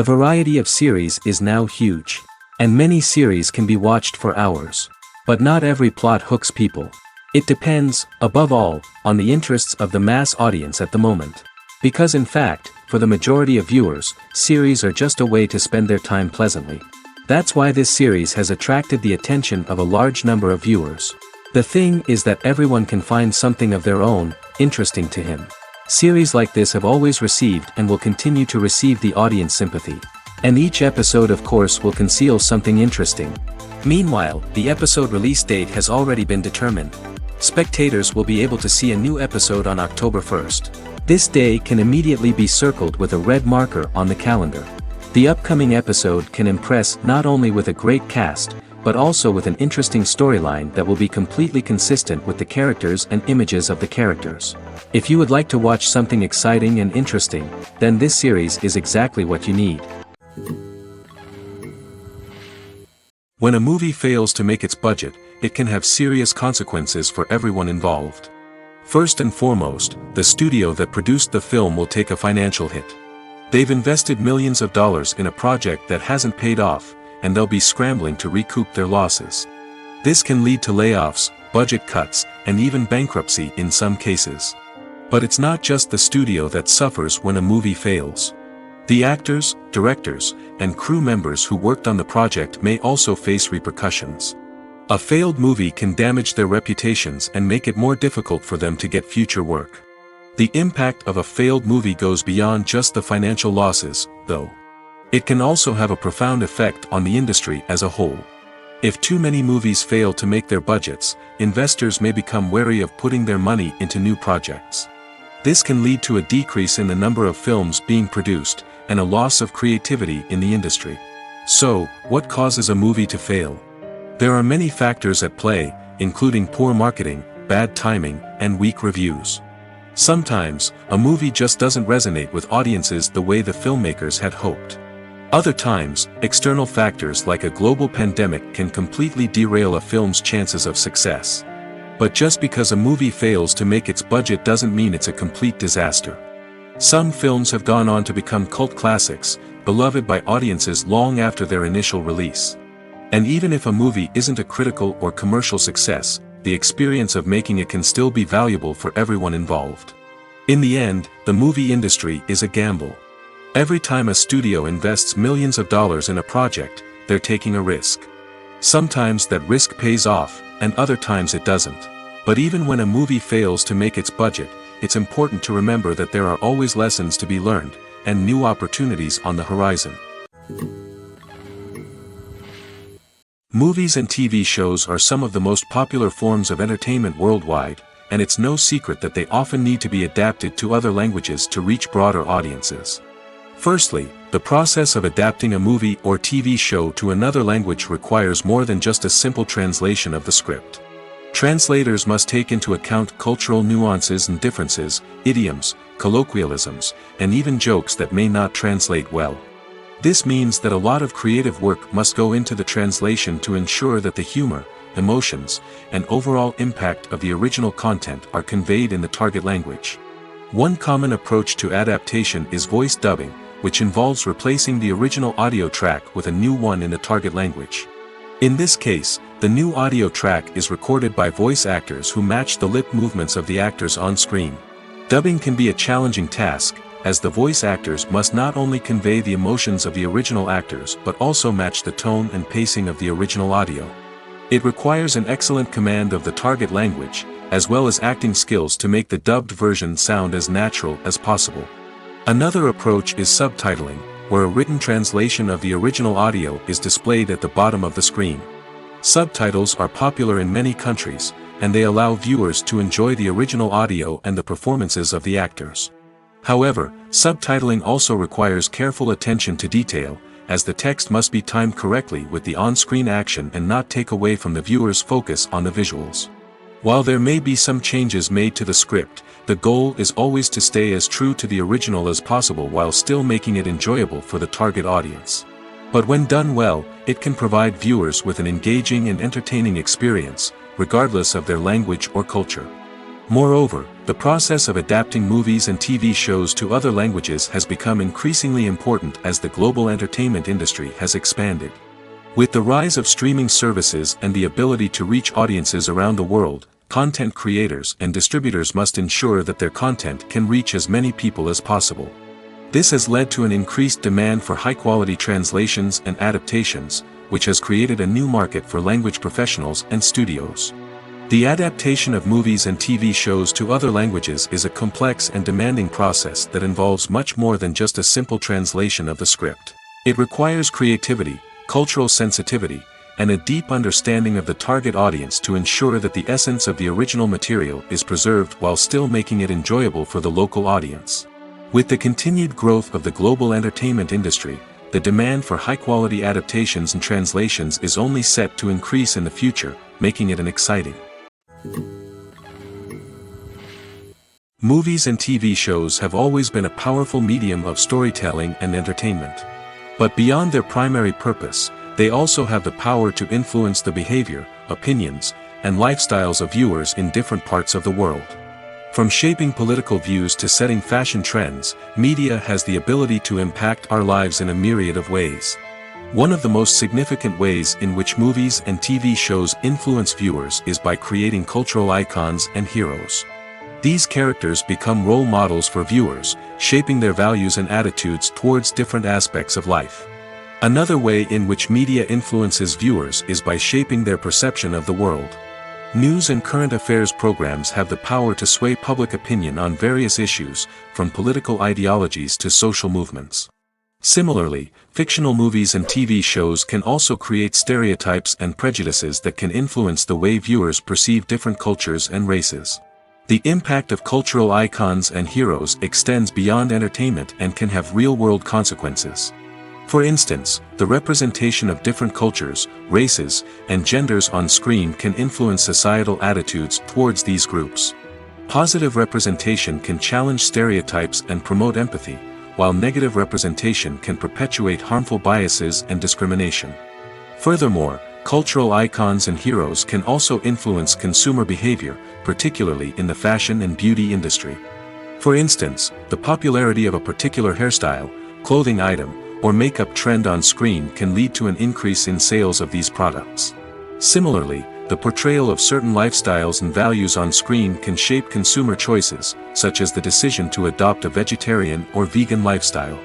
variety of series is now huge. And many series can be watched for hours. But not every plot hooks people. It depends, above all, on the interests of the mass audience at the moment. Because in fact, for the majority of viewers, series are just a way to spend their time pleasantly. That's why this series has attracted the attention of a large number of viewers. The thing is that everyone can find something of their own, interesting to him. Series like this have always received and will continue to receive the audience sympathy. And each episode of course will conceal something interesting. Meanwhile, the episode release date has already been determined. Spectators will be able to see a new episode on October 1st. This day can immediately be circled with a red marker on the calendar. The upcoming episode can impress not only with a great cast, but also with an interesting storyline that will be completely consistent with the characters and images of the characters. If you would like to watch something exciting and interesting, then this series is exactly what you need. When a movie fails to make its budget, it can have serious consequences for everyone involved. First and foremost, the studio that produced the film will take a financial hit. They've invested millions of dollars in a project that hasn't paid off, and they'll be scrambling to recoup their losses. This can lead to layoffs, budget cuts, and even bankruptcy in some cases. But it's not just the studio that suffers when a movie fails. The actors, directors, and crew members who worked on the project may also face repercussions. A failed movie can damage their reputations and make it more difficult for them to get future work. The impact of a failed movie goes beyond just the financial losses, though. It can also have a profound effect on the industry as a whole. If too many movies fail to make their budgets, investors may become wary of putting their money into new projects. This can lead to a decrease in the number of films being produced, and a loss of creativity in the industry. So, what causes a movie to fail? There are many factors at play, including poor marketing, bad timing, and weak reviews. Sometimes, a movie just doesn't resonate with audiences the way the filmmakers had hoped. Other times, external factors like a global pandemic can completely derail a film's chances of success. But just because a movie fails to make its budget doesn't mean it's a complete disaster. Some films have gone on to become cult classics, beloved by audiences long after their initial release. And even if a movie isn't a critical or commercial success, the experience of making it can still be valuable for everyone involved. In the end, the movie industry is a gamble. Every time a studio invests millions of dollars in a project, they're taking a risk. Sometimes that risk pays off, and other times it doesn't. But even when a movie fails to make its budget, it's important to remember that there are always lessons to be learned, and new opportunities on the horizon. Movies and TV shows are some of the most popular forms of entertainment worldwide, and it's no secret that they often need to be adapted to other languages to reach broader audiences. Firstly, the process of adapting a movie or TV show to another language requires more than just a simple translation of the script. Translators must take into account cultural nuances and differences, idioms, colloquialisms, and even jokes that may not translate well. This means that a lot of creative work must go into the translation to ensure that the humor, emotions, and overall impact of the original content are conveyed in the target language. One common approach to adaptation is voice dubbing, which involves replacing the original audio track with a new one in the target language. In this case, the new audio track is recorded by voice actors who match the lip movements of the actors on screen. Dubbing can be a challenging task, as the voice actors must not only convey the emotions of the original actors but also match the tone and pacing of the original audio. It requires an excellent command of the target language, as well as acting skills to make the dubbed version sound as natural as possible. Another approach is subtitling, where a written translation of the original audio is displayed at the bottom of the screen. Subtitles are popular in many countries, and they allow viewers to enjoy the original audio and the performances of the actors. However, subtitling also requires careful attention to detail, as the text must be timed correctly with the on-screen action and not take away from the viewer's focus on the visuals. While there may be some changes made to the script, the goal is always to stay as true to the original as possible while still making it enjoyable for the target audience. But when done well, it can provide viewers with an engaging and entertaining experience, regardless of their language or culture. Moreover, the process of adapting movies and TV shows to other languages has become increasingly important as the global entertainment industry has expanded. With the rise of streaming services and the ability to reach audiences around the world, content creators and distributors must ensure that their content can reach as many people as possible. This has led to an increased demand for high-quality translations and adaptations, which has created a new market for language professionals and studios. The adaptation of movies and TV shows to other languages is a complex and demanding process that involves much more than just a simple translation of the script. It requires creativity, cultural sensitivity, and a deep understanding of the target audience to ensure that the essence of the original material is preserved while still making it enjoyable for the local audience. With the continued growth of the global entertainment industry, the demand for high-quality adaptations and translations is only set to increase in the future, making it an exciting. Movies and TV shows have always been a powerful medium of storytelling and entertainment. But beyond their primary purpose, they also have the power to influence the behavior, opinions, and lifestyles of viewers in different parts of the world. From shaping political views to setting fashion trends, media has the ability to impact our lives in a myriad of ways. One of the most significant ways in which movies and TV shows influence viewers is by creating cultural icons and heroes. These characters become role models for viewers, shaping their values and attitudes towards different aspects of life. Another way in which media influences viewers is by shaping their perception of the world. News and current affairs programs have the power to sway public opinion on various issues, from political ideologies to social movements. Similarly, fictional movies and TV shows can also create stereotypes and prejudices that can influence the way viewers perceive different cultures and races. The impact of cultural icons and heroes extends beyond entertainment and can have real-world consequences. For instance, the representation of different cultures, races, and genders on screen can influence societal attitudes towards these groups. Positive representation can challenge stereotypes and promote empathy, while negative representation can perpetuate harmful biases and discrimination. Furthermore, cultural icons and heroes can also influence consumer behavior, particularly in the fashion and beauty industry. For instance, the popularity of a particular hairstyle, clothing item, or makeup trend on screen can lead to an increase in sales of these products. Similarly, the portrayal of certain lifestyles and values on screen can shape consumer choices, such as the decision to adopt a vegetarian or vegan lifestyle.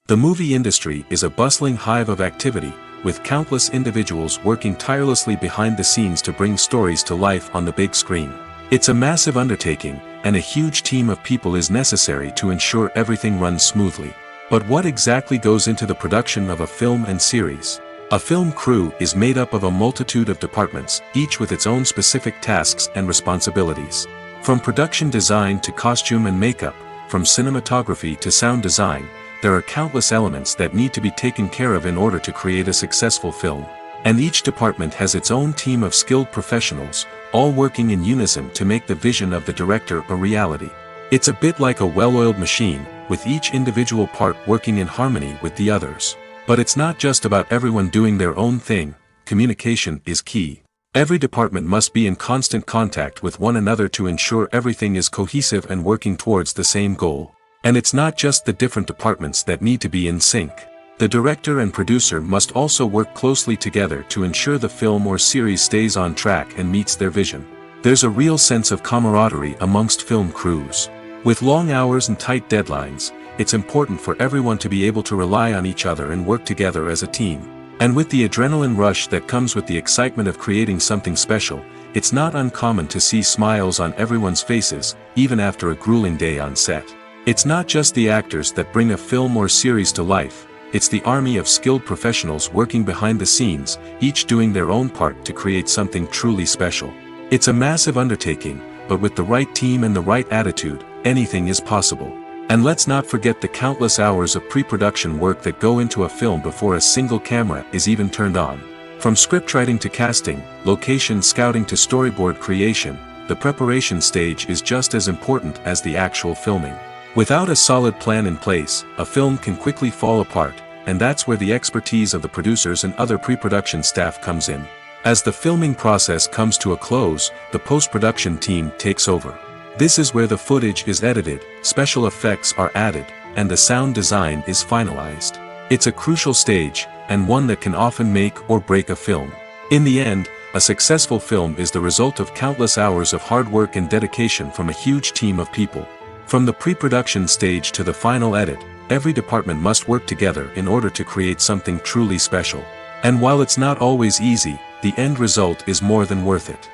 The movie industry is a bustling hive of activity, with countless individuals working tirelessly behind the scenes to bring stories to life on the big screen. It's a massive undertaking, and a huge team of people is necessary to ensure everything runs smoothly. But what exactly goes into the production of a film and series? A film crew is made up of a multitude of departments, each with its own specific tasks and responsibilities. From production design to costume and makeup, from cinematography to sound design, there are countless elements that need to be taken care of in order to create a successful film. And each department has its own team of skilled professionals, all working in unison to make the vision of the director a reality. It's a bit like a well-oiled machine, with each individual part working in harmony with the others. But it's not just about everyone doing their own thing. Communication is key. Every department must be in constant contact with one another to ensure everything is cohesive and working towards the same goal. And it's not just the different departments that need to be in sync. The director and producer must also work closely together to ensure the film or series stays on track and meets their vision. There's a real sense of camaraderie amongst film crews. With long hours and tight deadlines, it's important for everyone to be able to rely on each other and work together as a team. And with the adrenaline rush that comes with the excitement of creating something special, it's not uncommon to see smiles on everyone's faces, even after a grueling day on set. It's not just the actors that bring a film or series to life, it's the army of skilled professionals working behind the scenes, each doing their own part to create something truly special. It's a massive undertaking, but with the right team and the right attitude, anything is possible. And let's not forget the countless hours of pre-production work that go into a film before a single camera is even turned on. From scriptwriting to casting, location scouting to storyboard creation, the preparation stage is just as important as the actual filming. Without a solid plan in place, a film can quickly fall apart, and that's where the expertise of the producers and other pre-production staff comes in. As the filming process comes to a close, the post-production team takes over. This is where the footage is edited, special effects are added, and the sound design is finalized. It's a crucial stage, and one that can often make or break a film. In the end, a successful film is the result of countless hours of hard work and dedication from a huge team of people. From the pre-production stage to the final edit, every department must work together in order to create something truly special. And while it's not always easy, the end result is more than worth it.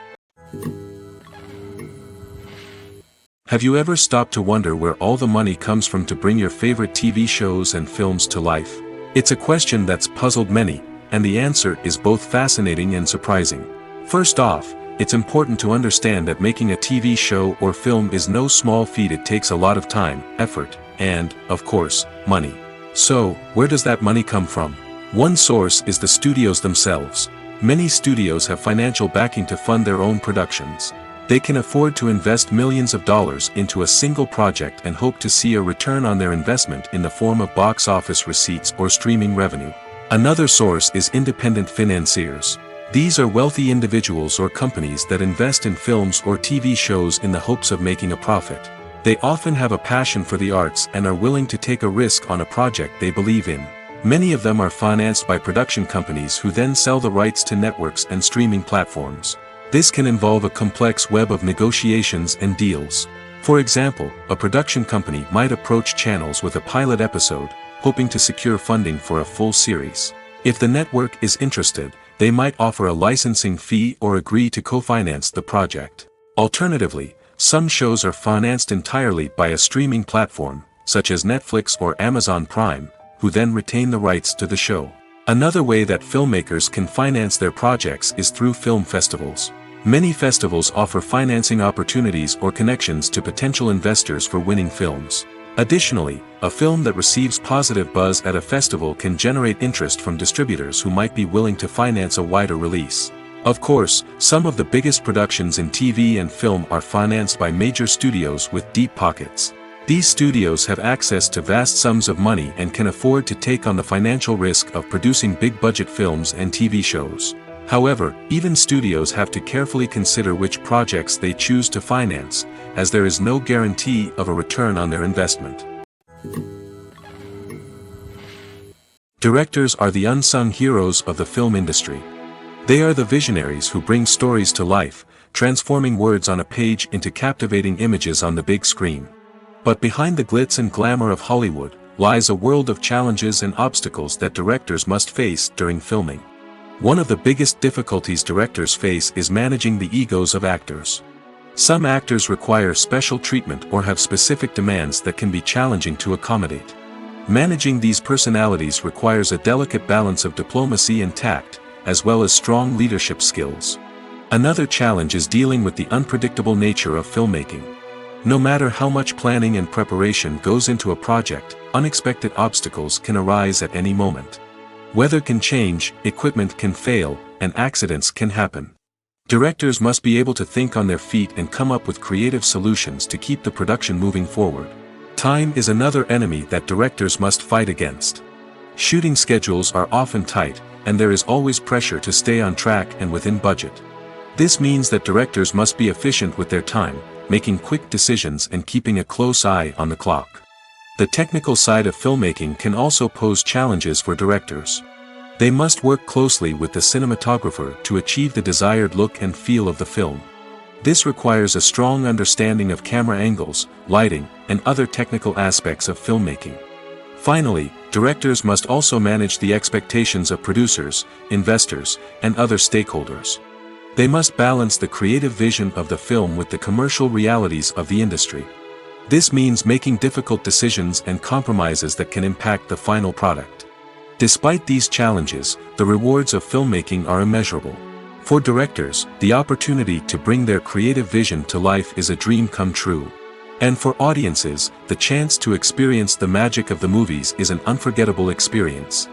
Have you ever stopped to wonder where all the money comes from to bring your favorite TV shows and films to life? It's a question that's puzzled many, and the answer is both fascinating and surprising. First off, it's important to understand that making a TV show or film is no small feat. It takes a lot of time, effort, and, of course, money. So, where does that money come from? One source is the studios themselves. Many studios have financial backing to fund their own productions. They can afford to invest millions of dollars into a single project and hope to see a return on their investment in the form of box office receipts or streaming revenue. Another source is independent financiers. These are wealthy individuals or companies that invest in films or TV shows in the hopes of making a profit. They often have a passion for the arts and are willing to take a risk on a project they believe in. Many of them are financed by production companies who then sell the rights to networks and streaming platforms. This can involve a complex web of negotiations and deals. For example, a production company might approach channels with a pilot episode, hoping to secure funding for a full series. If the network is interested, they might offer a licensing fee or agree to co-finance the project. Alternatively, some shows are financed entirely by a streaming platform, such as Netflix or Amazon Prime, who then retain the rights to the show. Another way that filmmakers can finance their projects is through film festivals. Many festivals offer financing opportunities or connections to potential investors for winning films. Additionally, a film that receives positive buzz at a festival can generate interest from distributors who might be willing to finance a wider release. Of course, some of the biggest productions in TV and film are financed by major studios with deep pockets. These studios have access to vast sums of money and can afford to take on the financial risk of producing big-budget films and TV shows. However, even studios have to carefully consider which projects they choose to finance, as there is no guarantee of a return on their investment. Directors are the unsung heroes of the film industry. They are the visionaries who bring stories to life, transforming words on a page into captivating images on the big screen. But behind the glitz and glamour of Hollywood lies a world of challenges and obstacles that directors must face during filming. One of the biggest difficulties directors face is managing the egos of actors. Some actors require special treatment or have specific demands that can be challenging to accommodate. Managing these personalities requires a delicate balance of diplomacy and tact, as well as strong leadership skills. Another challenge is dealing with the unpredictable nature of filmmaking. No matter how much planning and preparation goes into a project, unexpected obstacles can arise at any moment. Weather can change, equipment can fail, and accidents can happen. Directors must be able to think on their feet and come up with creative solutions to keep the production moving forward. Time is another enemy that directors must fight against. Shooting schedules are often tight, and there is always pressure to stay on track and within budget. This means that directors must be efficient with their time, making quick decisions and keeping a close eye on the clock. The technical side of filmmaking can also pose challenges for directors. They must work closely with the cinematographer to achieve the desired look and feel of the film. This requires a strong understanding of camera angles, lighting, and other technical aspects of filmmaking. Finally, directors must also manage the expectations of producers, investors, and other stakeholders. They must balance the creative vision of the film with the commercial realities of the industry. This means making difficult decisions and compromises that can impact the final product. Despite these challenges, the rewards of filmmaking are immeasurable. For directors, the opportunity to bring their creative vision to life is a dream come true. And for audiences, the chance to experience the magic of the movies is an unforgettable experience.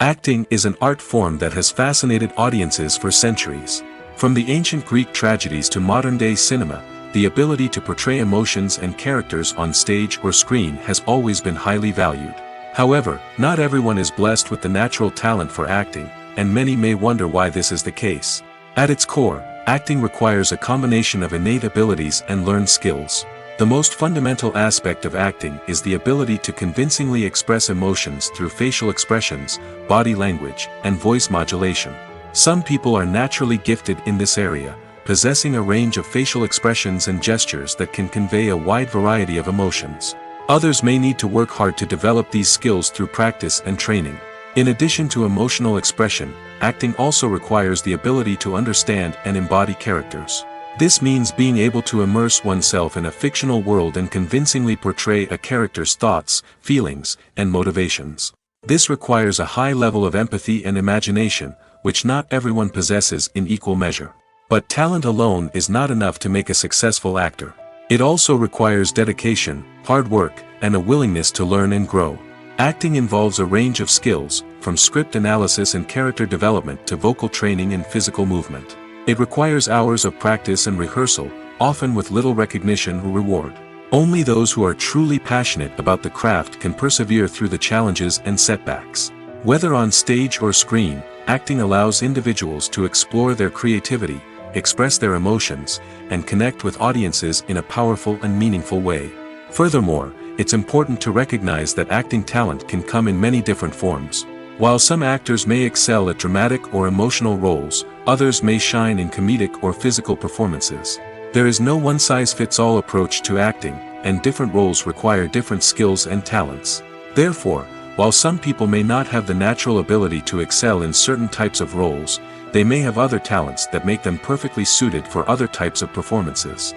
Acting is an art form that has fascinated audiences for centuries. From the ancient Greek tragedies to modern-day cinema, the ability to portray emotions and characters on stage or screen has always been highly valued. However, not everyone is blessed with the natural talent for acting, and many may wonder why this is the case. At its core, acting requires a combination of innate abilities and learned skills. The most fundamental aspect of acting is the ability to convincingly express emotions through facial expressions, body language, and voice modulation. Some people are naturally gifted in this area, possessing a range of facial expressions and gestures that can convey a wide variety of emotions. Others may need to work hard to develop these skills through practice and training. In addition to emotional expression, acting also requires the ability to understand and embody characters. This means being able to immerse oneself in a fictional world and convincingly portray a character's thoughts, feelings, and motivations. This requires a high level of empathy and imagination, which not everyone possesses in equal measure. But talent alone is not enough to make a successful actor. It also requires dedication, hard work, and a willingness to learn and grow. Acting involves a range of skills, from script analysis and character development to vocal training and physical movement. It requires hours of practice and rehearsal, often with little recognition or reward. Only those who are truly passionate about the craft can persevere through the challenges and setbacks. Whether on stage or screen, acting allows individuals to explore their creativity, express their emotions, and connect with audiences in a powerful and meaningful way. Furthermore, it's important to recognize that acting talent can come in many different forms. While some actors may excel at dramatic or emotional roles, others may shine in comedic or physical performances. There is no one-size-fits-all approach to acting, and different roles require different skills and talents. Therefore, while some people may not have the natural ability to excel in certain types of roles, they may have other talents that make them perfectly suited for other types of performances.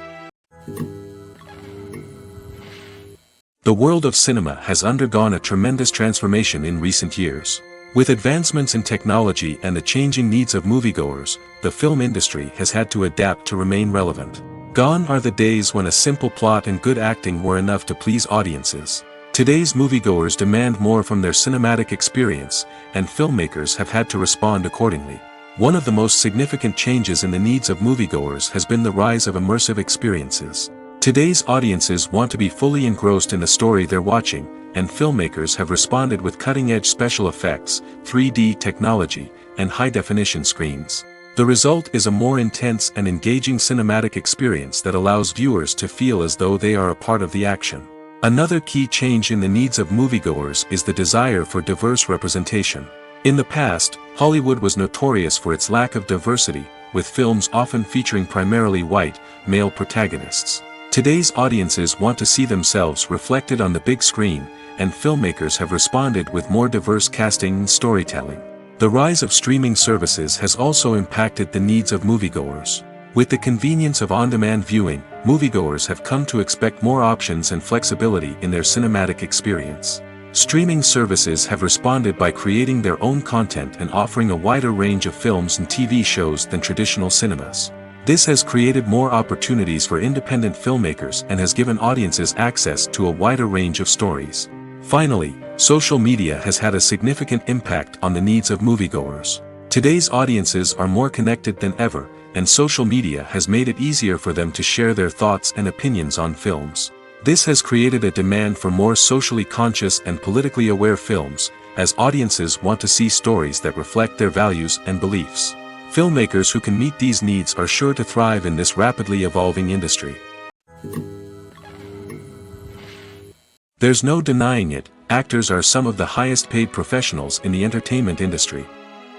The world of cinema has undergone a tremendous transformation in recent years. With advancements in technology and the changing needs of moviegoers, the film industry has had to adapt to remain relevant. Gone are the days when a simple plot and good acting were enough to please audiences. Today's moviegoers demand more from their cinematic experience, and filmmakers have had to respond accordingly. One of the most significant changes in the needs of moviegoers has been the rise of immersive experiences. Today's audiences want to be fully engrossed in the story they're watching, and filmmakers have responded with cutting-edge special effects, 3D technology, and high-definition screens. The result is a more intense and engaging cinematic experience that allows viewers to feel as though they are a part of the action. Another key change in the needs of moviegoers is the desire for diverse representation. In the past, Hollywood was notorious for its lack of diversity, with films often featuring primarily white, male protagonists. Today's audiences want to see themselves reflected on the big screen, and filmmakers have responded with more diverse casting and storytelling. The rise of streaming services has also impacted the needs of moviegoers. With the convenience of on-demand viewing, moviegoers have come to expect more options and flexibility in their cinematic experience. Streaming services have responded by creating their own content and offering a wider range of films and TV shows than traditional cinemas. This has created more opportunities for independent filmmakers and has given audiences access to a wider range of stories. Finally, social media has had a significant impact on the needs of moviegoers. Today's audiences are more connected than ever, and social media has made it easier for them to share their thoughts and opinions on films. This has created a demand for more socially conscious and politically aware films, as audiences want to see stories that reflect their values and beliefs. Filmmakers who can meet these needs are sure to thrive in this rapidly evolving industry. There's no denying it, actors are some of the highest paid professionals in the entertainment industry.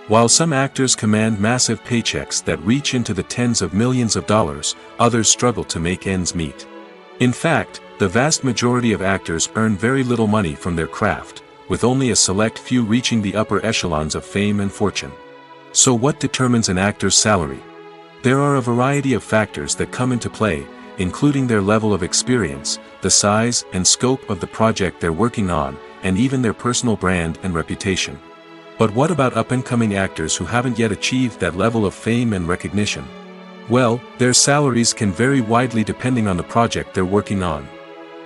While some actors command massive paychecks that reach into the tens of millions of dollars, others struggle to make ends meet. In fact, the vast majority of actors earn very little money from their craft, with only a select few reaching the upper echelons of fame and fortune. So what determines an actor's salary? There are a variety of factors that come into play, including their level of experience, the size and scope of the project they're working on, and even their personal brand and reputation. But what about up-and-coming actors who haven't yet achieved that level of fame and recognition? Well, their salaries can vary widely depending on the project they're working on.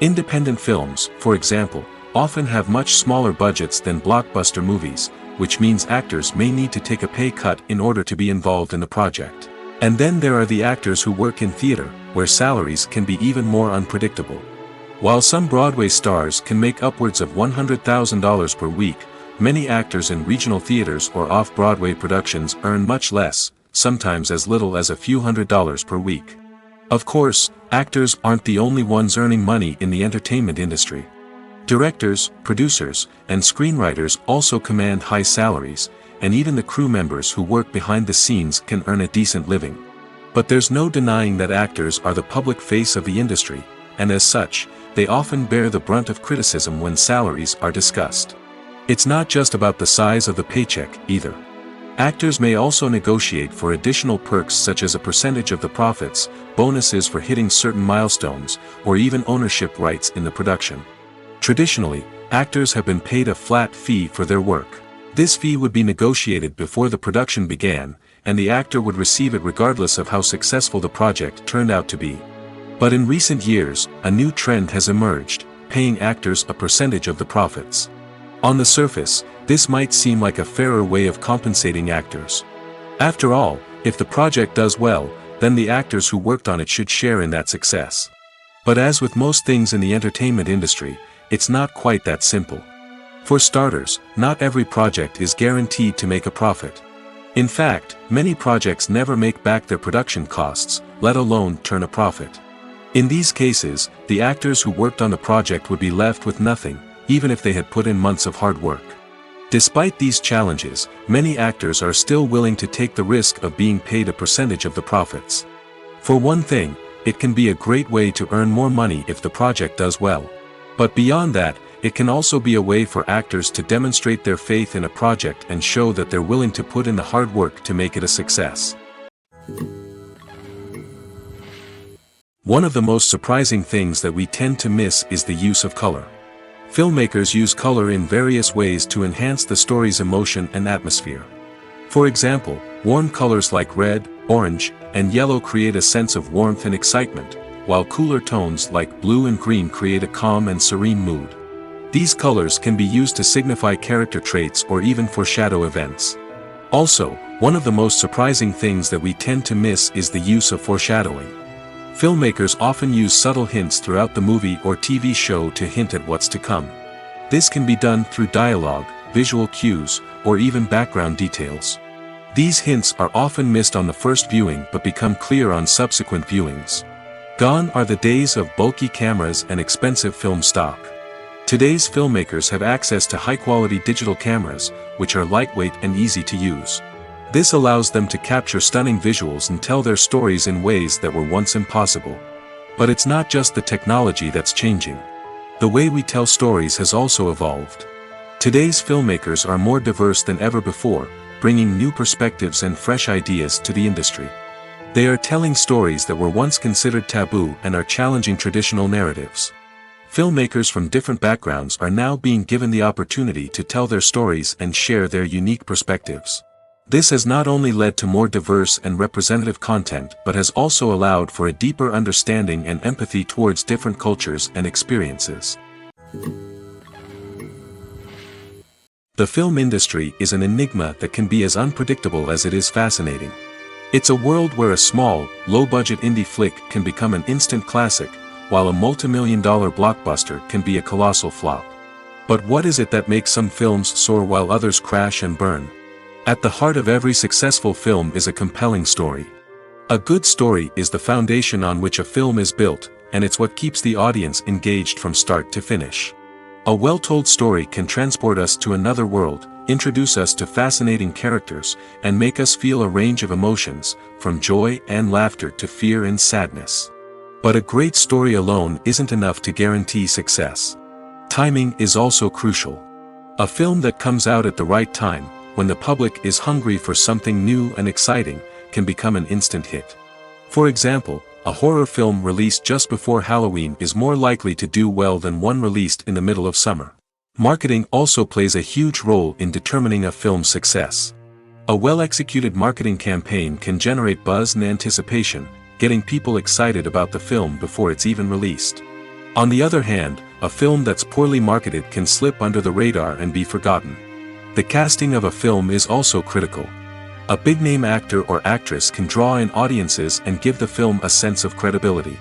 Independent films, for example, often have much smaller budgets than blockbuster movies, which means actors may need to take a pay cut in order to be involved in the project. And then there are the actors who work in theater, where salaries can be even more unpredictable. While some Broadway stars can make upwards of $100,000 per week, many actors in regional theaters or off-Broadway productions earn much less, sometimes as little as a few $100s per week. Of course, actors aren't the only ones earning money in the entertainment industry. Directors, producers, and screenwriters also command high salaries, and even the crew members who work behind the scenes can earn a decent living. But there's no denying that actors are the public face of the industry, and as such, they often bear the brunt of criticism when salaries are discussed. It's not just about the size of the paycheck, either. Actors may also negotiate for additional perks such as a percentage of the profits, bonuses for hitting certain milestones, or even ownership rights in the production. Traditionally, actors have been paid a flat fee for their work. This fee would be negotiated before the production began, and the actor would receive it regardless of how successful the project turned out to be. But in recent years, a new trend has emerged, paying actors a percentage of the profits. On the surface, this might seem like a fairer way of compensating actors. After all, if the project does well, then the actors who worked on it should share in that success. But as with most things in the entertainment industry, it's not quite that simple. For starters, not every project is guaranteed to make a profit. In fact, many projects never make back their production costs, let alone turn a profit. In these cases, the actors who worked on the project would be left with nothing, even if they had put in months of hard work. Despite these challenges, many actors are still willing to take the risk of being paid a percentage of the profits. For one thing, it can be a great way to earn more money if the project does well. But beyond that, it can also be a way for actors to demonstrate their faith in a project and show that they're willing to put in the hard work to make it a success. One of the most surprising things that we tend to miss is the use of color. Filmmakers use color in various ways to enhance the story's emotion and atmosphere. For example, warm colors like red, orange, and yellow create a sense of warmth and excitement, while cooler tones like blue and green create a calm and serene mood. These colors can be used to signify character traits or even foreshadow events. Also, one of the most surprising things that we tend to miss is the use of foreshadowing. Filmmakers often use subtle hints throughout the movie or TV show to hint at what's to come. This can be done through dialogue, visual cues, or even background details. These hints are often missed on the first viewing but become clear on subsequent viewings. Gone are the days of bulky cameras and expensive film stock. Today's filmmakers have access to high-quality digital cameras, which are lightweight and easy to use. This allows them to capture stunning visuals and tell their stories in ways that were once impossible. But it's not just the technology that's changing. The way we tell stories has also evolved. Today's filmmakers are more diverse than ever before, bringing new perspectives and fresh ideas to the industry. They are telling stories that were once considered taboo and are challenging traditional narratives. Filmmakers from different backgrounds are now being given the opportunity to tell their stories and share their unique perspectives. This has not only led to more diverse and representative content but has also allowed for a deeper understanding and empathy towards different cultures and experiences. The film industry is an enigma that can be as unpredictable as it is fascinating. It's a world where a small, low-budget indie flick can become an instant classic, while a multi-million-dollar blockbuster can be a colossal flop. But what is it that makes some films soar while others crash and burn? At the heart of every successful film is a compelling story. A good story is the foundation on which a film is built, and it's what keeps the audience engaged from start to finish. A well-told story can transport us to another world, introduce us to fascinating characters, and make us feel a range of emotions, from joy and laughter to fear and sadness. But a great story alone isn't enough to guarantee success. Timing is also crucial. A film that comes out at the right time, when the public is hungry for something new and exciting, can become an instant hit. For example, a horror film released just before Halloween is more likely to do well than one released in the middle of summer. Marketing also plays a huge role in determining a film's success. A well-executed marketing campaign can generate buzz and anticipation, getting people excited about the film before it's even released. On the other hand, a film that's poorly marketed can slip under the radar and be forgotten. The casting of a film is also critical. A big-name actor or actress can draw in audiences and give the film a sense of credibility.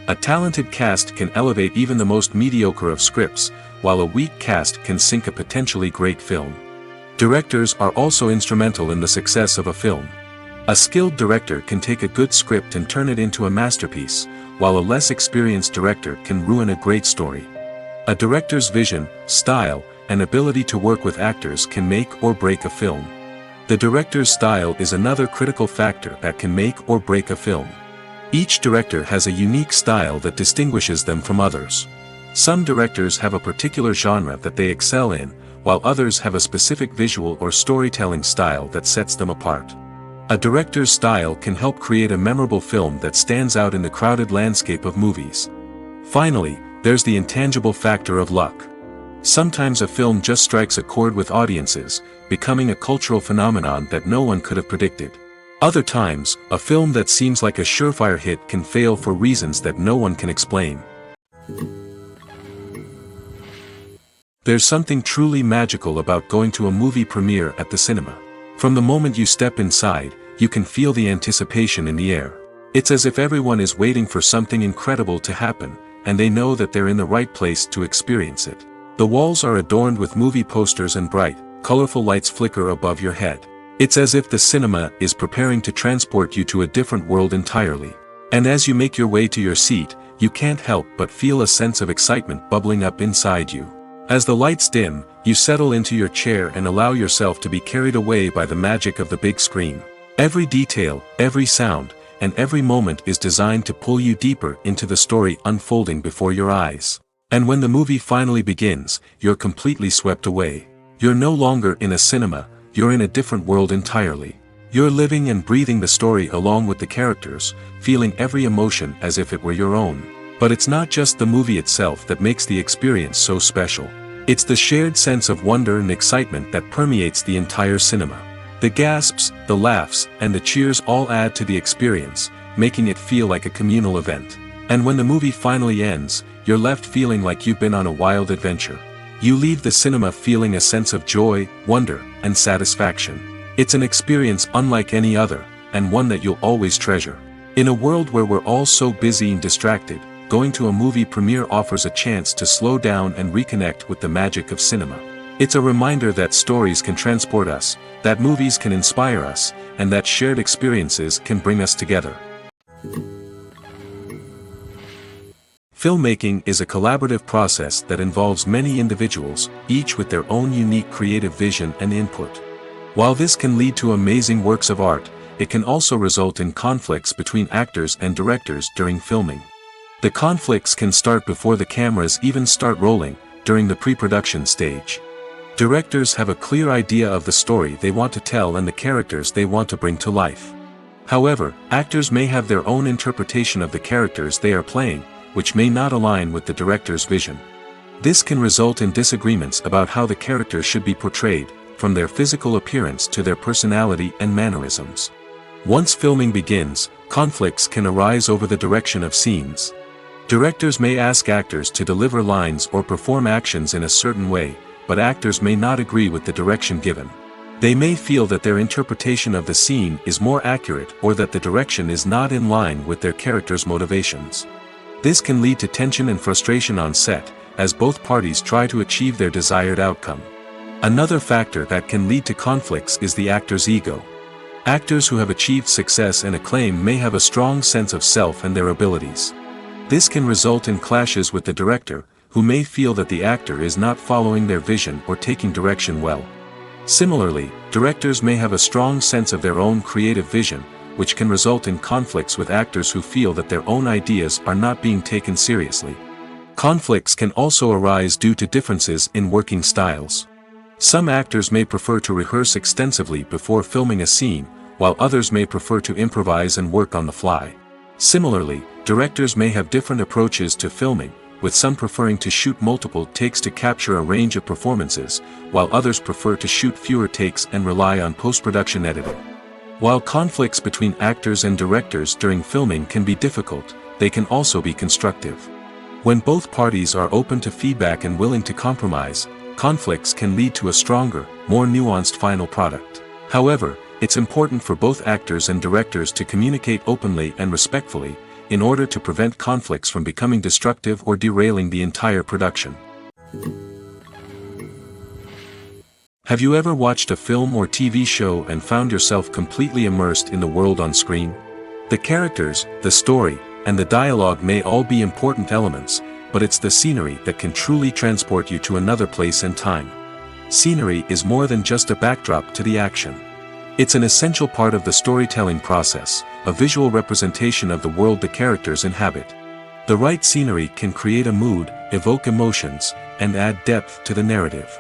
A talented cast can elevate even the most mediocre of scripts, while a weak cast can sink a potentially great film. Directors are also instrumental in the success of a film. A skilled director can take a good script and turn it into a masterpiece, while a less experienced director can ruin a great story. A director's vision, style, and ability to work with actors can make or break a film. The director's style is another critical factor that can make or break a film. Each director has a unique style that distinguishes them from others. Some directors have a particular genre that they excel in, while others have a specific visual or storytelling style that sets them apart. A director's style can help create a memorable film that stands out in the crowded landscape of movies. Finally, there's the intangible factor of luck. Sometimes a film just strikes a chord with audiences, becoming a cultural phenomenon that no one could have predicted. Other times, a film that seems like a surefire hit can fail for reasons that no one can explain. There's something truly magical about going to a movie premiere at the cinema. From the moment you step inside, you can feel the anticipation in the air. It's as if everyone is waiting for something incredible to happen, and they know that they're in the right place to experience it. The walls are adorned with movie posters and bright, colorful lights flicker above your head. It's as if the cinema is preparing to transport you to a different world entirely. And as you make your way to your seat, you can't help but feel a sense of excitement bubbling up inside you. As the lights dim, you settle into your chair and allow yourself to be carried away by the magic of the big screen. Every detail, every sound, and every moment is designed to pull you deeper into the story unfolding before your eyes. And when the movie finally begins, you're completely swept away. You're no longer in a cinema, you're in a different world entirely. You're living and breathing the story along with the characters, feeling every emotion as if it were your own. But it's not just the movie itself that makes the experience so special. It's the shared sense of wonder and excitement that permeates the entire cinema. The gasps, the laughs, and the cheers all add to the experience, making it feel like a communal event. And when the movie finally ends, you're left feeling like you've been on a wild adventure. You leave the cinema feeling a sense of joy, wonder, and satisfaction. It's an experience unlike any other, and one that you'll always treasure. In a world where we're all so busy and distracted, going to a movie premiere offers a chance to slow down and reconnect with the magic of cinema. It's a reminder that stories can transport us, that movies can inspire us, and that shared experiences can bring us together. Filmmaking is a collaborative process that involves many individuals, each with their own unique creative vision and input. While this can lead to amazing works of art, it can also result in conflicts between actors and directors during filming. The conflicts can start before the cameras even start rolling, during the pre-production stage. Directors have a clear idea of the story they want to tell and the characters they want to bring to life. However, actors may have their own interpretation of the characters they are playing, which may not align with the director's vision. This can result in disagreements about how the characters should be portrayed, from their physical appearance to their personality and mannerisms. Once filming begins, conflicts can arise over the direction of scenes. Directors may ask actors to deliver lines or perform actions in a certain way, but actors may not agree with the direction given. They may feel that their interpretation of the scene is more accurate or that the direction is not in line with their character's motivations. This can lead to tension and frustration on set, as both parties try to achieve their desired outcome. Another factor that can lead to conflicts is the actor's ego. Actors who have achieved success and acclaim may have a strong sense of self and their abilities. This can result in clashes with the director, who may feel that the actor is not following their vision or taking direction well. Similarly, directors may have a strong sense of their own creative vision, which can result in conflicts with actors who feel that their own ideas are not being taken seriously. Conflicts can also arise due to differences in working styles. Some actors may prefer to rehearse extensively before filming a scene, while others may prefer to improvise and work on the fly. Similarly, directors may have different approaches to filming, with some preferring to shoot multiple takes to capture a range of performances, while others prefer to shoot fewer takes and rely on post-production editing. While conflicts between actors and directors during filming can be difficult, they can also be constructive. When both parties are open to feedback and willing to compromise, conflicts can lead to a stronger, more nuanced final product. However, it's important for both actors and directors to communicate openly and respectfully, in order to prevent conflicts from becoming destructive or derailing the entire production. Have you ever watched a film or TV show and found yourself completely immersed in the world on screen? The characters, the story, and the dialogue may all be important elements, but it's the scenery that can truly transport you to another place and time. Scenery is more than just a backdrop to the action. It's an essential part of the storytelling process, a visual representation of the world the characters inhabit. The right scenery can create a mood, evoke emotions, and add depth to the narrative.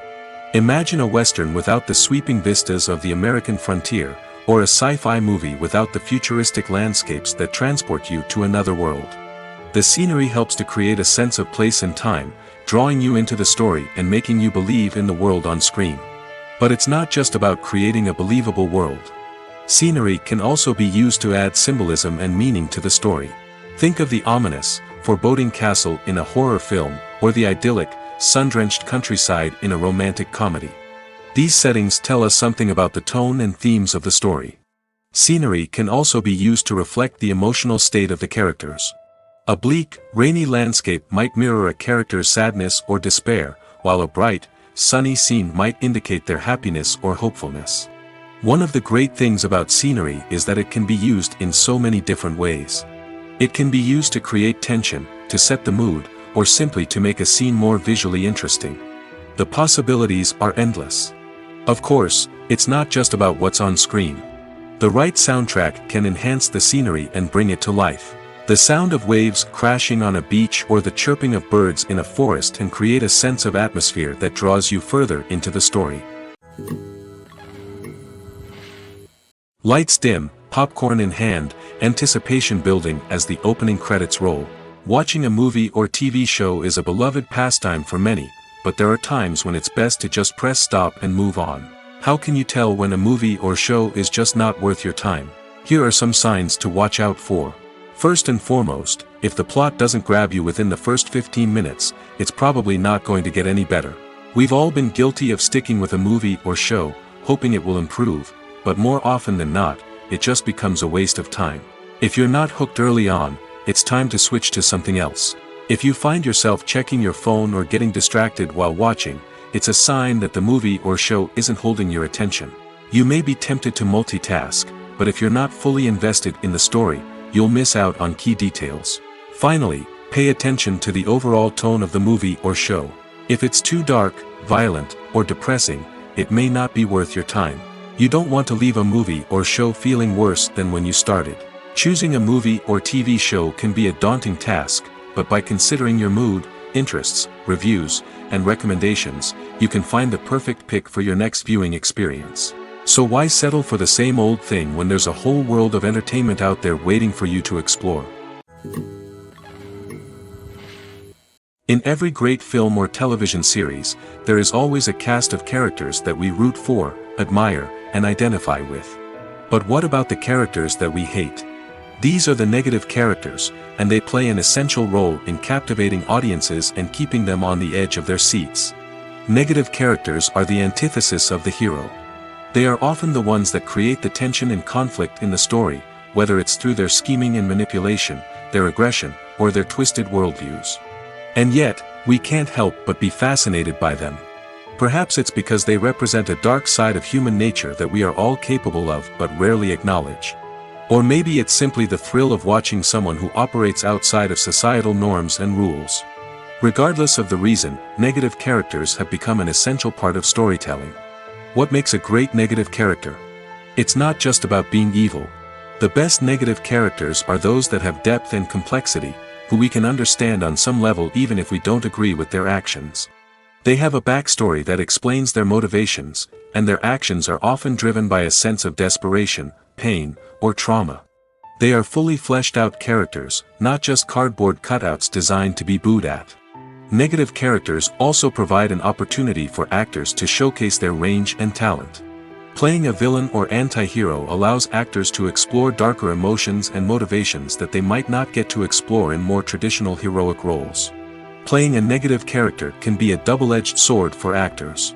Imagine a Western without the sweeping vistas of the American frontier, or a sci-fi movie without the futuristic landscapes that transport you to another world. The scenery helps to create a sense of place and time, drawing you into the story and making you believe in the world on screen. But it's not just about creating a believable world. Scenery can also be used to add symbolism and meaning to the story. Think of the ominous, foreboding castle in a horror film, or the idyllic, sun-drenched countryside in a romantic comedy. These settings tell us something about the tone and themes of the story. Scenery can also be used to reflect the emotional state of the characters. A bleak, rainy landscape might mirror a character's sadness or despair, while a bright, sunny scene might indicate their happiness or hopefulness. One of the great things about scenery is that it can be used in so many different ways. It can be used to create tension, to set the mood, or simply to make a scene more visually interesting. The possibilities are endless. Of course, it's not just about what's on screen. The right soundtrack can enhance the scenery and bring it to life. The sound of waves crashing on a beach or the chirping of birds in a forest can create a sense of atmosphere that draws you further into the story. Lights dim, popcorn in hand, anticipation building as the opening credits roll. Watching a movie or TV show is a beloved pastime for many, but there are times when it's best to just press stop and move on. How can you tell when a movie or show is just not worth your time? Here are some signs to watch out for. First and foremost, if the plot doesn't grab you within the first 15 minutes, it's probably not going to get any better. We've all been guilty of sticking with a movie or show, hoping it will improve, but more often than not, it just becomes a waste of time. If you're not hooked early on, it's time to switch to something else. If you find yourself checking your phone or getting distracted while watching, it's a sign that the movie or show isn't holding your attention. You may be tempted to multitask, but if you're not fully invested in the story, you'll miss out on key details. Finally, pay attention to the overall tone of the movie or show. If it's too dark, violent, or depressing, it may not be worth your time. You don't want to leave a movie or show feeling worse than when you started. Choosing a movie or TV show can be a daunting task, but by considering your mood, interests, reviews, and recommendations, you can find the perfect pick for your next viewing experience. So why settle for the same old thing when there's a whole world of entertainment out there waiting for you to explore? In every great film or television series, there is always a cast of characters that we root for, admire, and identify with. But what about the characters that we hate? These are the negative characters, and they play an essential role in captivating audiences and keeping them on the edge of their seats. Negative characters are the antithesis of the hero. They are often the ones that create the tension and conflict in the story, whether it's through their scheming and manipulation, their aggression, or their twisted worldviews. And yet, we can't help but be fascinated by them. Perhaps it's because they represent a dark side of human nature that we are all capable of but rarely acknowledge. Or maybe it's simply the thrill of watching someone who operates outside of societal norms and rules. Regardless of the reason, negative characters have become an essential part of storytelling. What makes a great negative character? It's not just about being evil. The best negative characters are those that have depth and complexity, who we can understand on some level even if we don't agree with their actions. They have a backstory that explains their motivations, and their actions are often driven by a sense of desperation, pain, or trauma. They are fully fleshed out characters, not just cardboard cutouts designed to be booed at. Negative characters also provide an opportunity for actors to showcase their range and talent. Playing a villain or anti-hero allows actors to explore darker emotions and motivations that they might not get to explore in more traditional heroic roles. Playing a negative character can be a double-edged sword for actors.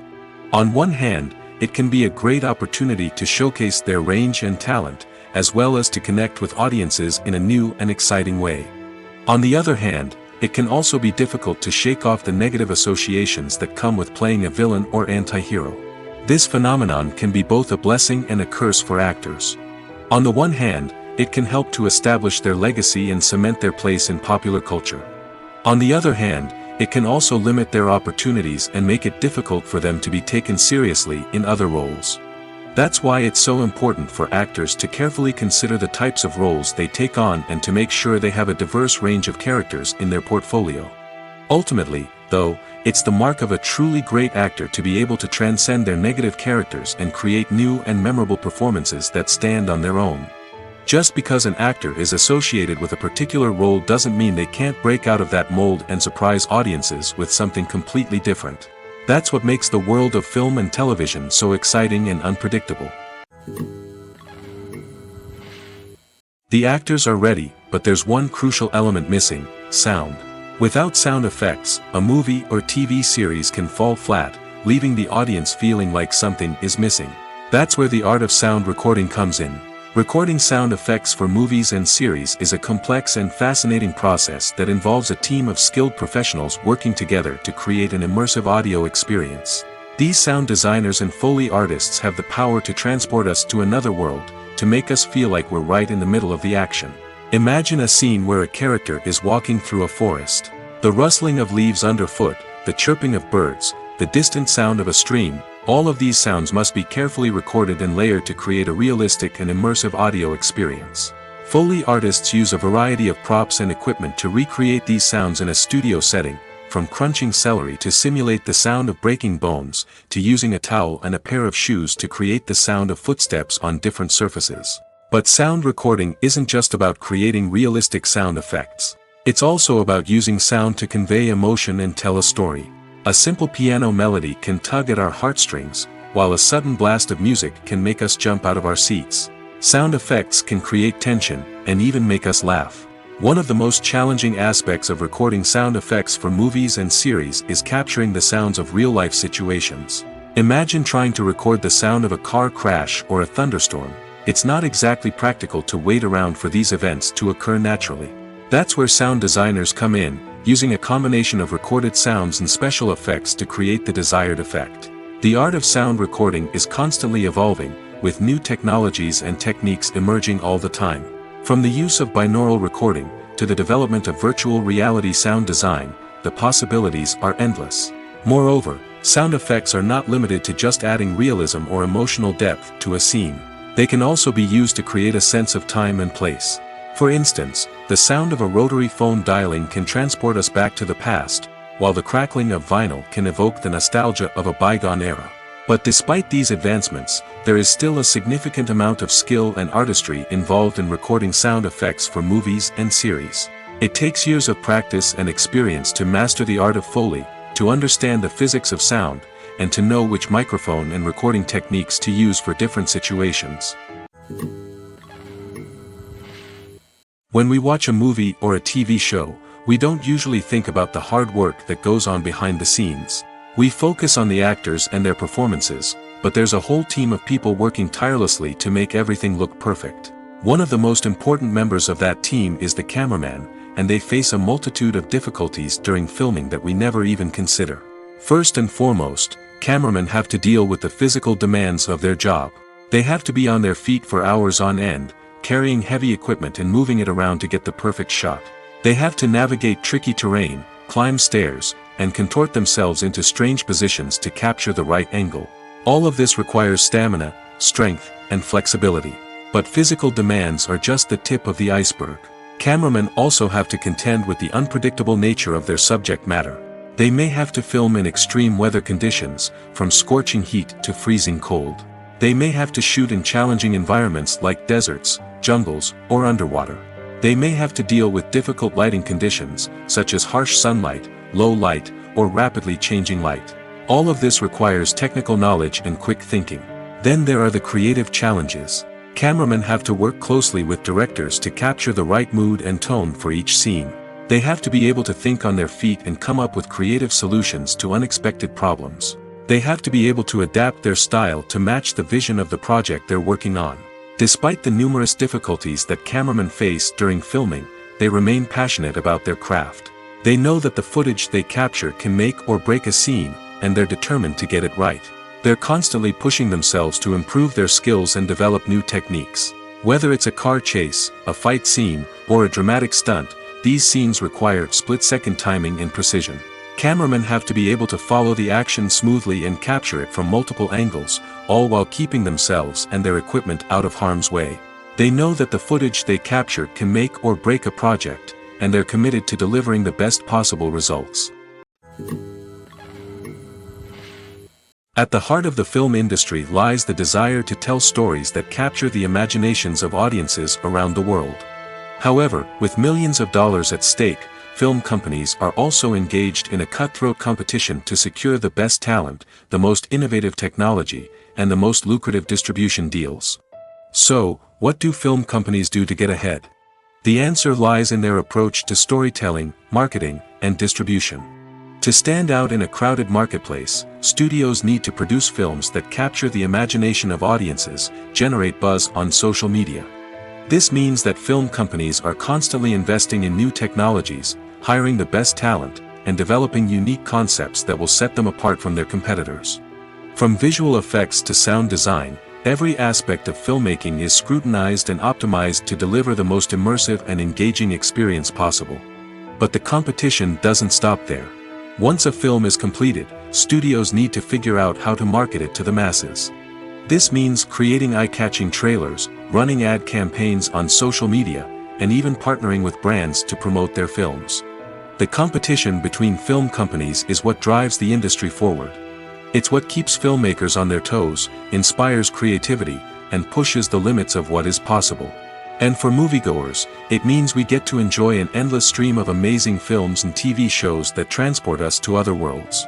On one hand, it can be a great opportunity to showcase their range and talent, as well as to connect with audiences in a new and exciting way. On the other hand, it can also be difficult to shake off the negative associations that come with playing a villain or anti-hero. This phenomenon can be both a blessing and a curse for actors. On the one hand, it can help to establish their legacy and cement their place in popular culture. On the other hand, it can also limit their opportunities and make it difficult for them to be taken seriously in other roles. That's why it's so important for actors to carefully consider the types of roles they take on and to make sure they have a diverse range of characters in their portfolio. Ultimately, though, it's the mark of a truly great actor to be able to transcend their negative characters and create new and memorable performances that stand on their own. Just because an actor is associated with a particular role doesn't mean they can't break out of that mold and surprise audiences with something completely different. That's what makes the world of film and television so exciting and unpredictable. The actors are ready, but there's one crucial element missing: sound. Without sound effects, a movie or TV series can fall flat, leaving the audience feeling like something is missing. That's where the art of sound recording comes in. Recording sound effects for movies and series is a complex and fascinating process that involves a team of skilled professionals working together to create an immersive audio experience. These sound designers and Foley artists have the power to transport us to another world, to make us feel like we're right in the middle of the action. Imagine a scene where a character is walking through a forest. The rustling of leaves underfoot, the chirping of birds, the distant sound of a stream, all of these sounds must be carefully recorded and layered to create a realistic and immersive audio experience. Foley artists use a variety of props and equipment to recreate these sounds in a studio setting, from crunching celery to simulate the sound of breaking bones, to using a towel and a pair of shoes to create the sound of footsteps on different surfaces. But sound recording isn't just about creating realistic sound effects. It's also about using sound to convey emotion and tell a story. A simple piano melody can tug at our heartstrings, while a sudden blast of music can make us jump out of our seats. Sound effects can create tension, and even make us laugh. One of the most challenging aspects of recording sound effects for movies and series is capturing the sounds of real-life situations. Imagine trying to record the sound of a car crash or a thunderstorm. It's not exactly practical to wait around for these events to occur naturally. That's where sound designers come in, using a combination of recorded sounds and special effects to create the desired effect. The art of sound recording is constantly evolving, with new technologies and techniques emerging all the time. From the use of binaural recording, to the development of virtual reality sound design, the possibilities are endless. Moreover, sound effects are not limited to just adding realism or emotional depth to a scene. They can also be used to create a sense of time and place. For instance, the sound of a rotary phone dialing can transport us back to the past, while the crackling of vinyl can evoke the nostalgia of a bygone era. But despite these advancements, there is still a significant amount of skill and artistry involved in recording sound effects for movies and series. It takes years of practice and experience to master the art of Foley, to understand the physics of sound, and to know which microphone and recording techniques to use for different situations. When we watch a movie or a TV show, we don't usually think about the hard work that goes on behind the scenes. We focus on the actors and their performances, but there's a whole team of people working tirelessly to make everything look perfect. One of the most important members of that team is the cameraman, and they face a multitude of difficulties during filming that we never even consider. First and foremost, cameramen have to deal with the physical demands of their job. They have to be on their feet for hours on end, carrying heavy equipment and moving it around to get the perfect shot. They have to navigate tricky terrain, climb stairs, and contort themselves into strange positions to capture the right angle. All of this requires stamina, strength, and flexibility. But physical demands are just the tip of the iceberg. Cameramen also have to contend with the unpredictable nature of their subject matter. They may have to film in extreme weather conditions, from scorching heat to freezing cold. They may have to shoot in challenging environments like deserts, jungles, or underwater. They may have to deal with difficult lighting conditions, such as harsh sunlight, low light, or rapidly changing light. All of this requires technical knowledge and quick thinking. Then there are the creative challenges. Cameramen have to work closely with directors to capture the right mood and tone for each scene. They have to be able to think on their feet and come up with creative solutions to unexpected problems. They have to be able to adapt their style to match the vision of the project they're working on. Despite the numerous difficulties that cameramen face during filming, they remain passionate about their craft. They know that the footage they capture can make or break a scene, and they're determined to get it right. They're constantly pushing themselves to improve their skills and develop new techniques. Whether it's a car chase, a fight scene, or a dramatic stunt, these scenes require split-second timing and precision. Cameramen have to be able to follow the action smoothly and capture it from multiple angles, all while keeping themselves and their equipment out of harm's way. They know that the footage they capture can make or break a project, and they're committed to delivering the best possible results. At the heart of the film industry lies the desire to tell stories that capture the imaginations of audiences around the world. However, with millions of dollars at stake, film companies are also engaged in a cutthroat competition to secure the best talent, the most innovative technology, and the most lucrative distribution deals. So, what do film companies do to get ahead? The answer lies in their approach to storytelling, marketing, and distribution. To stand out in a crowded marketplace, studios need to produce films that capture the imagination of audiences, generate buzz on social media. This means that film companies are constantly investing in new technologies, hiring the best talent, and developing unique concepts that will set them apart from their competitors. From visual effects to sound design, every aspect of filmmaking is scrutinized and optimized to deliver the most immersive and engaging experience possible. But the competition doesn't stop there. Once a film is completed, studios need to figure out how to market it to the masses. This means creating eye-catching trailers, running ad campaigns on social media, and even partnering with brands to promote their films. The competition between film companies is what drives the industry forward. It's what keeps filmmakers on their toes, inspires creativity, and pushes the limits of what is possible. And for moviegoers, it means we get to enjoy an endless stream of amazing films and TV shows that transport us to other worlds.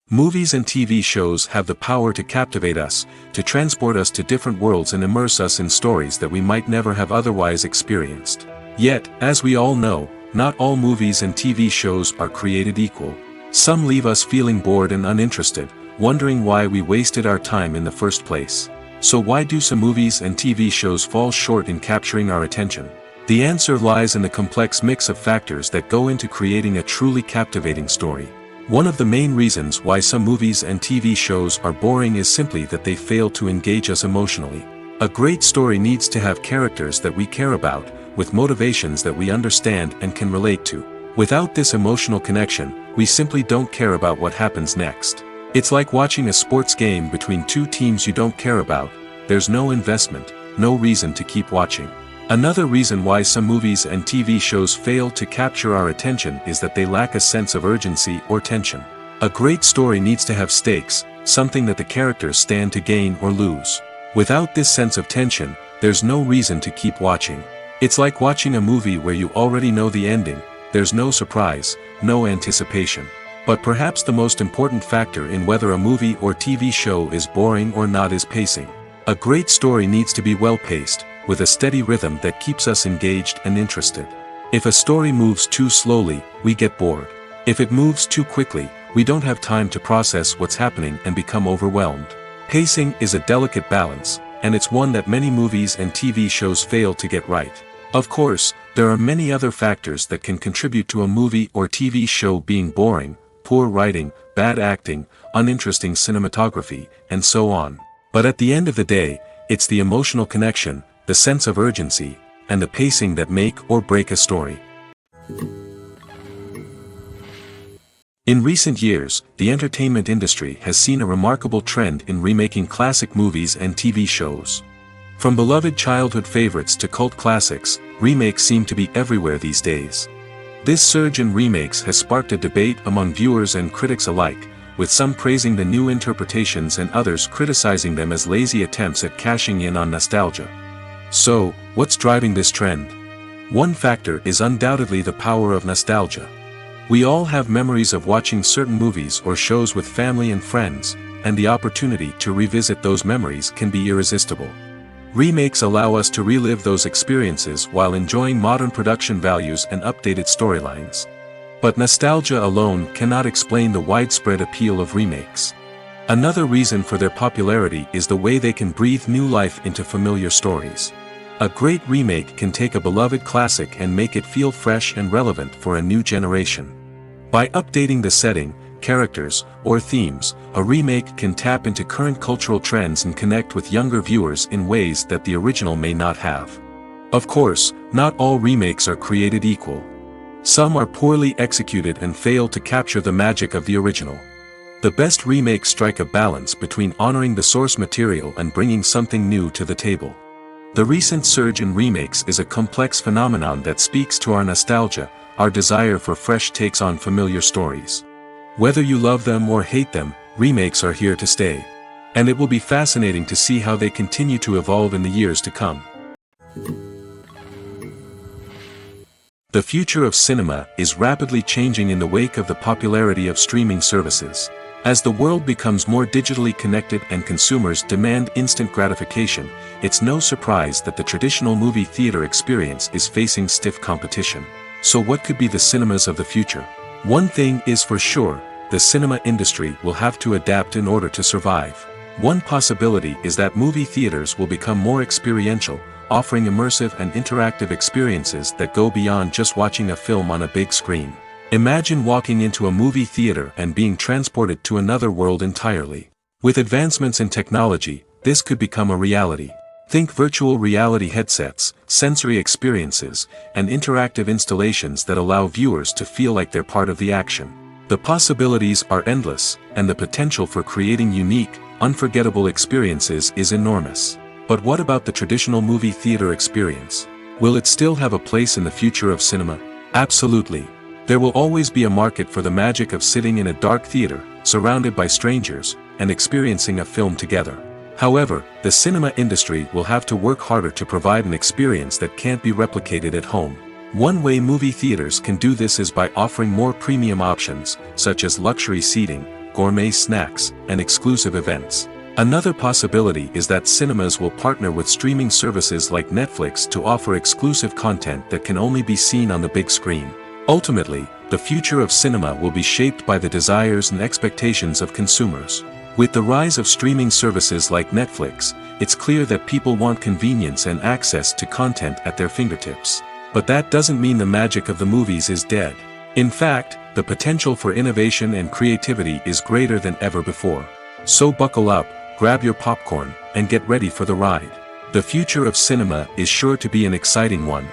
Movies and TV shows have the power to captivate us, to transport us to different worlds and immerse us in stories that we might never have otherwise experienced. Yet, as we all know, not all movies and TV shows are created equal. Some leave us feeling bored and uninterested, wondering why we wasted our time in the first place. So why do some movies and TV shows fall short in capturing our attention? The answer lies in the complex mix of factors that go into creating a truly captivating story. One of the main reasons why some movies and TV shows are boring is simply that they fail to engage us emotionally. A great story needs to have characters that we care about, with motivations that we understand and can relate to. Without this emotional connection, we simply don't care about what happens next. It's like watching a sports game between two teams you don't care about. There's no investment, no reason to keep watching. Another reason why some movies and TV shows fail to capture our attention is that they lack a sense of urgency or tension. A great story needs to have stakes, something that the characters stand to gain or lose. Without this sense of tension, there's no reason to keep watching. It's like watching a movie where you already know the ending. There's no surprise, no anticipation. But perhaps the most important factor in whether a movie or TV show is boring or not is pacing. A great story needs to be well-paced, with a steady rhythm that keeps us engaged and interested. If a story moves too slowly, we get bored. If it moves too quickly, we don't have time to process what's happening and become overwhelmed. Pacing is a delicate balance, and it's one that many movies and TV shows fail to get right. Of course, there are many other factors that can contribute to a movie or TV show being boring: poor writing, bad acting, uninteresting cinematography, and so on. But at the end of the day, it's the emotional connection, the sense of urgency, and the pacing that make or break a story. In recent years, the entertainment industry has seen a remarkable trend in remaking classic movies and TV shows. From beloved childhood favorites to cult classics, remakes seem to be everywhere these days. This surge in remakes has sparked a debate among viewers and critics alike, with some praising the new interpretations and others criticizing them as lazy attempts at cashing in on nostalgia. So, what's driving this trend? One factor is undoubtedly the power of nostalgia. We all have memories of watching certain movies or shows with family and friends, and the opportunity to revisit those memories can be irresistible. Remakes allow us to relive those experiences while enjoying modern production values and updated storylines. But nostalgia alone cannot explain the widespread appeal of remakes. Another reason for their popularity is the way they can breathe new life into familiar stories. A great remake can take a beloved classic and make it feel fresh and relevant for a new generation. By updating the setting, characters, or themes, a remake can tap into current cultural trends and connect with younger viewers in ways that the original may not have. Of course, not all remakes are created equal. Some are poorly executed and fail to capture the magic of the original. The best remakes strike a balance between honoring the source material and bringing something new to the table. The recent surge in remakes is a complex phenomenon that speaks to our nostalgia, our desire for fresh takes on familiar stories. Whether you love them or hate them, remakes are here to stay. And it will be fascinating to see how they continue to evolve in the years to come. The future of cinema is rapidly changing in the wake of the popularity of streaming services. As the world becomes more digitally connected and consumers demand instant gratification, it's no surprise that the traditional movie theater experience is facing stiff competition. So what could be the cinemas of the future? One thing is for sure, the cinema industry will have to adapt in order to survive. One possibility is that movie theaters will become more experiential, offering immersive and interactive experiences that go beyond just watching a film on a big screen. Imagine walking into a movie theater and being transported to another world entirely. With advancements in technology, this could become a reality. Think virtual reality headsets, sensory experiences, and interactive installations that allow viewers to feel like they're part of the action. The possibilities are endless, and the potential for creating unique, unforgettable experiences is enormous. But what about the traditional movie theater experience? Will it still have a place in the future of cinema? Absolutely. There will always be a market for the magic of sitting in a dark theater, surrounded by strangers, and experiencing a film together. However, the cinema industry will have to work harder to provide an experience that can't be replicated at home. One way movie theaters can do this is by offering more premium options, such as luxury seating, gourmet snacks, and exclusive events. Another possibility is that cinemas will partner with streaming services like Netflix to offer exclusive content that can only be seen on the big screen. Ultimately, the future of cinema will be shaped by the desires and expectations of consumers. With the rise of streaming services like Netflix, it's clear that people want convenience and access to content at their fingertips. But that doesn't mean the magic of the movies is dead. In fact, the potential for innovation and creativity is greater than ever before. So buckle up, grab your popcorn, and get ready for the ride. The future of cinema is sure to be an exciting one.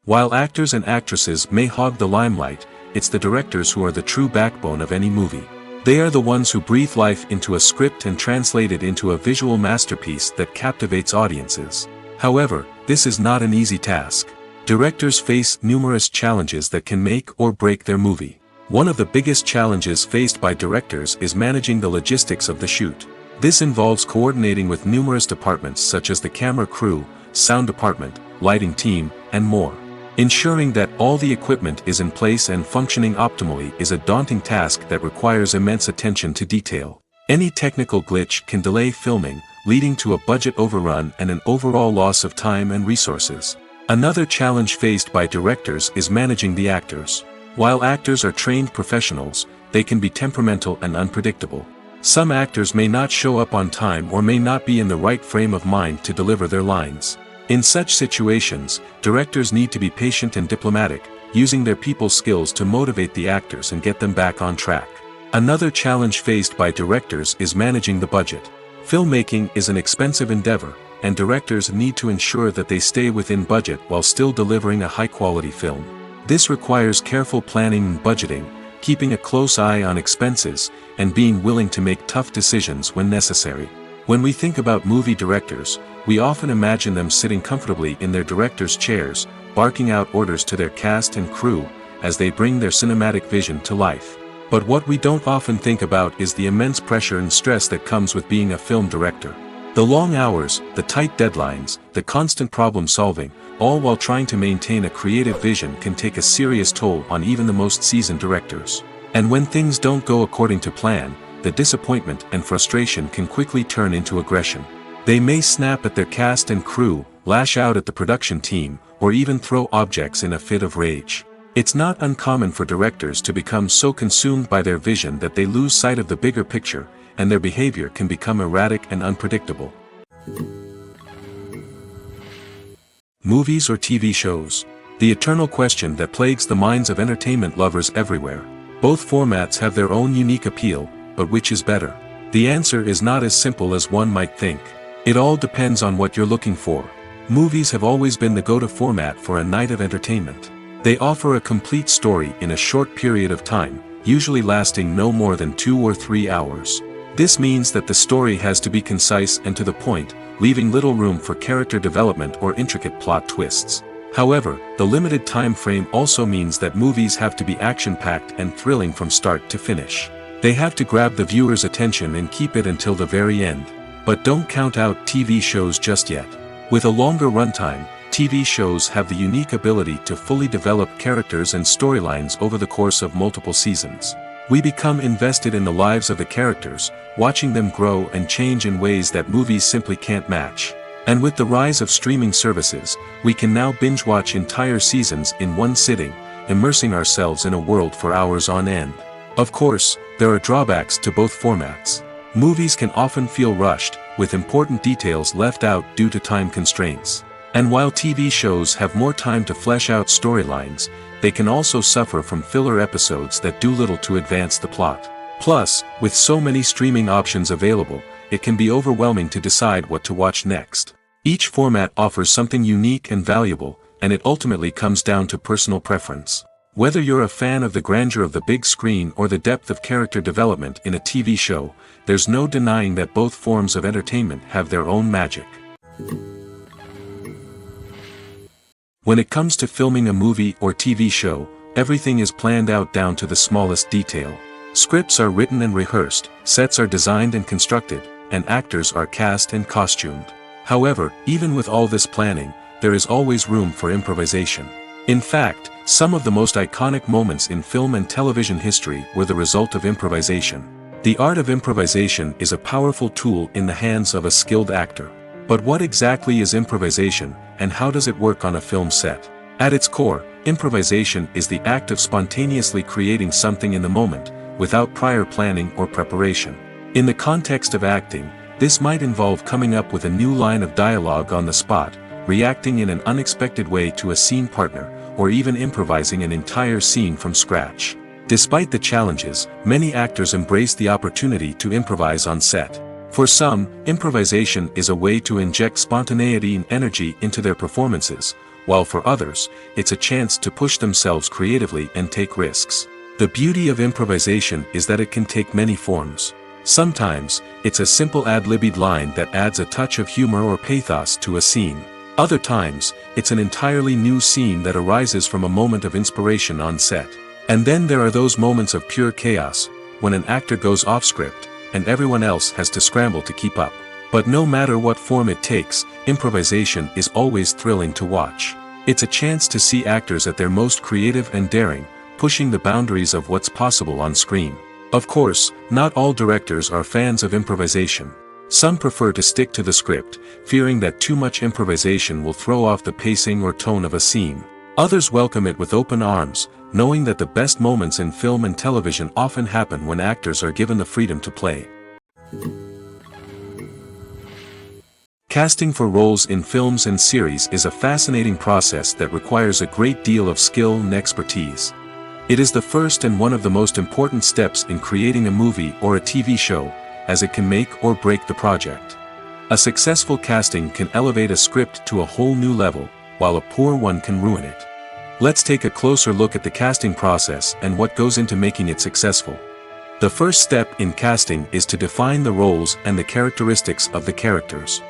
While actors and actresses may hog the limelight, it's the directors who are the true backbone of any movie. They are the ones who breathe life into a script and translate it into a visual masterpiece that captivates audiences. However, this is not an easy task. Directors face numerous challenges that can make or break their movie. One of the biggest challenges faced by directors is managing the logistics of the shoot. This involves coordinating with numerous departments such as the camera crew, sound department, lighting team, and more. Ensuring that all the equipment is in place and functioning optimally is a daunting task that requires immense attention to detail. Any technical glitch can delay filming, leading to a budget overrun and an overall loss of time and resources. Another challenge faced by directors is managing the actors. While actors are trained professionals, they can be temperamental and unpredictable. Some actors may not show up on time or may not be in the right frame of mind to deliver their lines. In such situations, directors need to be patient and diplomatic, using their people skills to motivate the actors and get them back on track. Another challenge faced by directors is managing the budget. Filmmaking is an expensive endeavor, and directors need to ensure that they stay within budget while still delivering a high-quality film. This requires careful planning and budgeting, keeping a close eye on expenses, and being willing to make tough decisions when necessary. When we think about movie directors, we often imagine them sitting comfortably in their director's chairs, barking out orders to their cast and crew, as they bring their cinematic vision to life. But what we don't often think about is the immense pressure and stress that comes with being a film director. The long hours, the tight deadlines, the constant problem solving, all while trying to maintain a creative vision can take a serious toll on even the most seasoned directors. And when things don't go according to plan, the disappointment and frustration can quickly turn into aggression. They may snap at their cast and crew, lash out at the production team, or even throw objects in a fit of rage. It's not uncommon for directors to become so consumed by their vision that they lose sight of the bigger picture, and their behavior can become erratic and unpredictable. Movies or TV shows? The eternal question that plagues the minds of entertainment lovers everywhere. Both formats have their own unique appeal, but which is better? The answer is not as simple as one might think. It all depends on what you're looking for. Movies have always been the go-to format for a night of entertainment. They offer a complete story in a short period of time, usually lasting no more than 2 or 3 hours. This means that the story has to be concise and to the point, leaving little room for character development or intricate plot twists. However, the limited time frame also means that movies have to be action-packed and thrilling from start to finish. They have to grab the viewer's attention and keep it until the very end. But don't count out TV shows just yet. With a longer runtime, TV shows have the unique ability to fully develop characters and storylines over the course of multiple seasons. We become invested in the lives of the characters, watching them grow and change in ways that movies simply can't match. And with the rise of streaming services, we can now binge-watch entire seasons in one sitting, immersing ourselves in a world for hours on end. Of course, there are drawbacks to both formats. Movies can often feel rushed, with important details left out due to time constraints. And while TV shows have more time to flesh out storylines, they can also suffer from filler episodes that do little to advance the plot. Plus, with so many streaming options available, it can be overwhelming to decide what to watch next. Each format offers something unique and valuable, and it ultimately comes down to personal preference. Whether you're a fan of the grandeur of the big screen or the depth of character development in a TV show, there's no denying that both forms of entertainment have their own magic. When it comes to filming a movie or TV show, everything is planned out down to the smallest detail. Scripts are written and rehearsed, sets are designed and constructed, and actors are cast and costumed. However, even with all this planning, there is always room for improvisation. In fact, some of the most iconic moments in film and television history were the result of improvisation. The art of improvisation is a powerful tool in the hands of a skilled actor. But what exactly is improvisation, and how does it work on a film set? At its core, improvisation is the act of spontaneously creating something in the moment, without prior planning or preparation. In the context of acting, this might involve coming up with a new line of dialogue on the spot, reacting in an unexpected way to a scene partner, or even improvising an entire scene from scratch. Despite the challenges, many actors embrace the opportunity to improvise on set. For some, improvisation is a way to inject spontaneity and energy into their performances, while for others, it's a chance to push themselves creatively and take risks. The beauty of improvisation is that it can take many forms. Sometimes, it's a simple ad-libbed line that adds a touch of humor or pathos to a scene. Other times, it's an entirely new scene that arises from a moment of inspiration on set. And then there are those moments of pure chaos, when an actor goes off script, and everyone else has to scramble to keep up. But no matter what form it takes, improvisation is always thrilling to watch. It's a chance to see actors at their most creative and daring, pushing the boundaries of what's possible on screen. Of course, not all directors are fans of improvisation. Some prefer to stick to the script, fearing that too much improvisation will throw off the pacing or tone of a scene. Others welcome it with open arms, knowing that the best moments in film and television often happen when actors are given the freedom to play. Casting for roles in films and series is a fascinating process that requires a great deal of skill and expertise. It is the first and one of the most important steps in creating a movie or a TV show, as it can make or break the project. A successful casting can elevate a script to a whole new level, while a poor one can ruin it. Let's take a closer look at the casting process and what goes into making it successful. The first step in casting is to define the roles and the characteristics of the characters.